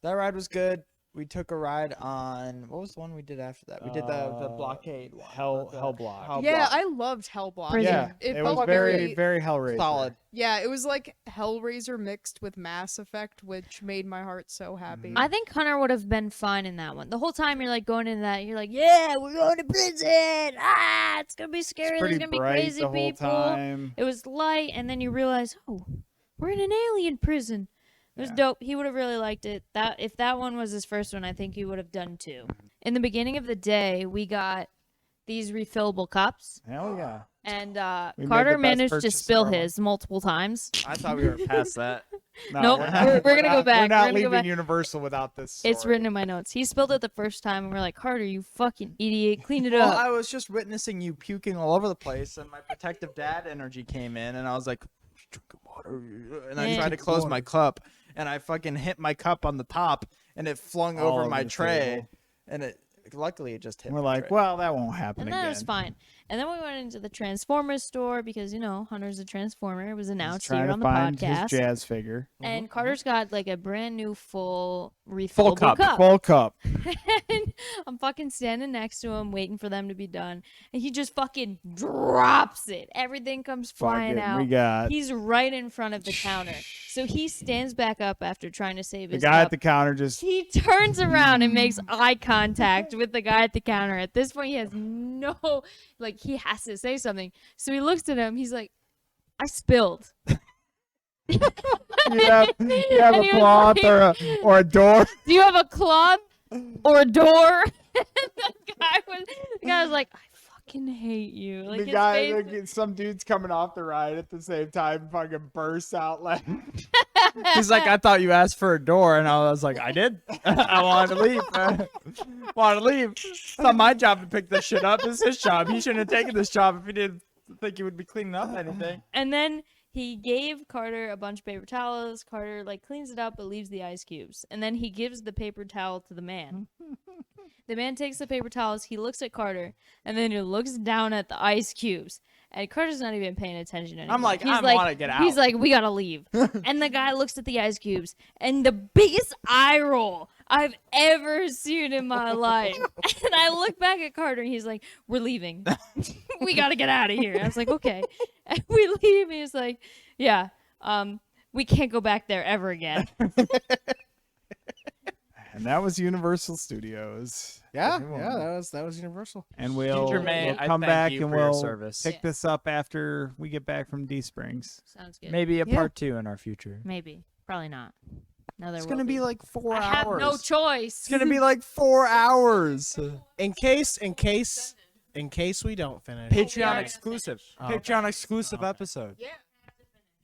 That ride was good. We took a ride on what was the one we did after that? We did the blockade one. Hell block. Yeah, I loved Hellblock. Yeah, it was felt very Hellraiser. solid. Yeah, it was like Hellraiser mixed with Mass Effect, which made my heart so happy. I think Hunter would have been fine in that one. The whole time you're like going into that, you're like, yeah, we're going to prison. Ah, it's gonna be scary. There's pretty gonna be bright crazy the whole people. time. It was light, and then you realize, oh, we're in an alien prison. It was dope. He would have really liked it. That if that one was his first one, I think he would have done too. In the beginning of the day, we got these refillable cups. Hell yeah. And We made Carter the best managed to purchase spill of our his multiple times. I thought we were past that. No, Nope, we're gonna go back. We're not We're gonna go leaving back. Universal without this. It's story. written in my notes. He spilled it the first time, and we're like, Carter, you fucking idiot, clean it Well, up. I was just witnessing you puking all over the place, and my protective dad energy came in, and I was like, drinking water, and I Yeah. tried to close my cup, and I fucking hit my cup on the top, and it flung All over over my the tray, table. and it luckily it just hit. We're my like, tray. well, that won't happen And again. that was fine. And then we went into the Transformers store because, you know, Hunter's a Transformer. It was He's announced trying here to on the find podcast. his jazz figure. And Carter's got like a brand new full refillable Full cup. Full cup. And I'm fucking standing next to him waiting for them to be done. And he just fucking drops it. Everything comes flying Fucking, out. we got- He's right in front of the counter. So he stands back up after trying to save The his guy cup. at the counter just He turns around and makes eye contact with the guy at the counter. At this point, he has no, like, he has to say something. So he looks at him. He's like, I spilled. you have And a he was cloth like, or a door. Do you have a cloth or a door? the guy was like, I fucking hate you. Like, The his guy, face like, some dude's coming off the ride at the same time, fucking bursts out laughing. He's like, I thought you asked for a door, and I was like, I did. I wanted to leave. Wanted to leave. It's not my job to pick this shit up. It's his job. He shouldn't have taken this job if he didn't think he would be cleaning up anything. And then he gave Carter a bunch of paper towels. Carter like cleans it up but leaves the ice cubes. And then he gives the paper towel to the man. The man takes the paper towels, he looks at Carter, and then he looks down at the ice cubes. And Carter's not even paying attention anymore. I'm like, he's I want to get out. He's like, we gotta leave. And the guy looks at the ice cubes, and the biggest eye roll I've ever seen in my life. And I look back at Carter, and he's like, we're leaving. We gotta get out of here. I was like, okay. And we leave, and he's like, yeah, we can't go back there ever again. And that was Universal Studios. Yeah, that was Universal. And we'll Jermaine, I come thank back you and for your we'll service. pick this up after we get back from D Springs. Sounds good. Maybe a Yeah. part 2 in our future. Maybe. Probably not. No, there It's will gonna be like 4 I hours. have no choice. It's gonna be like 4 hours. In case we don't finish. Patreon exclusive. Oh, Patreon exclusive episode. Yeah.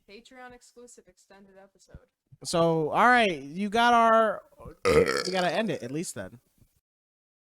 Patreon exclusive extended episode. So, all right, you got our. We gotta end it at least then.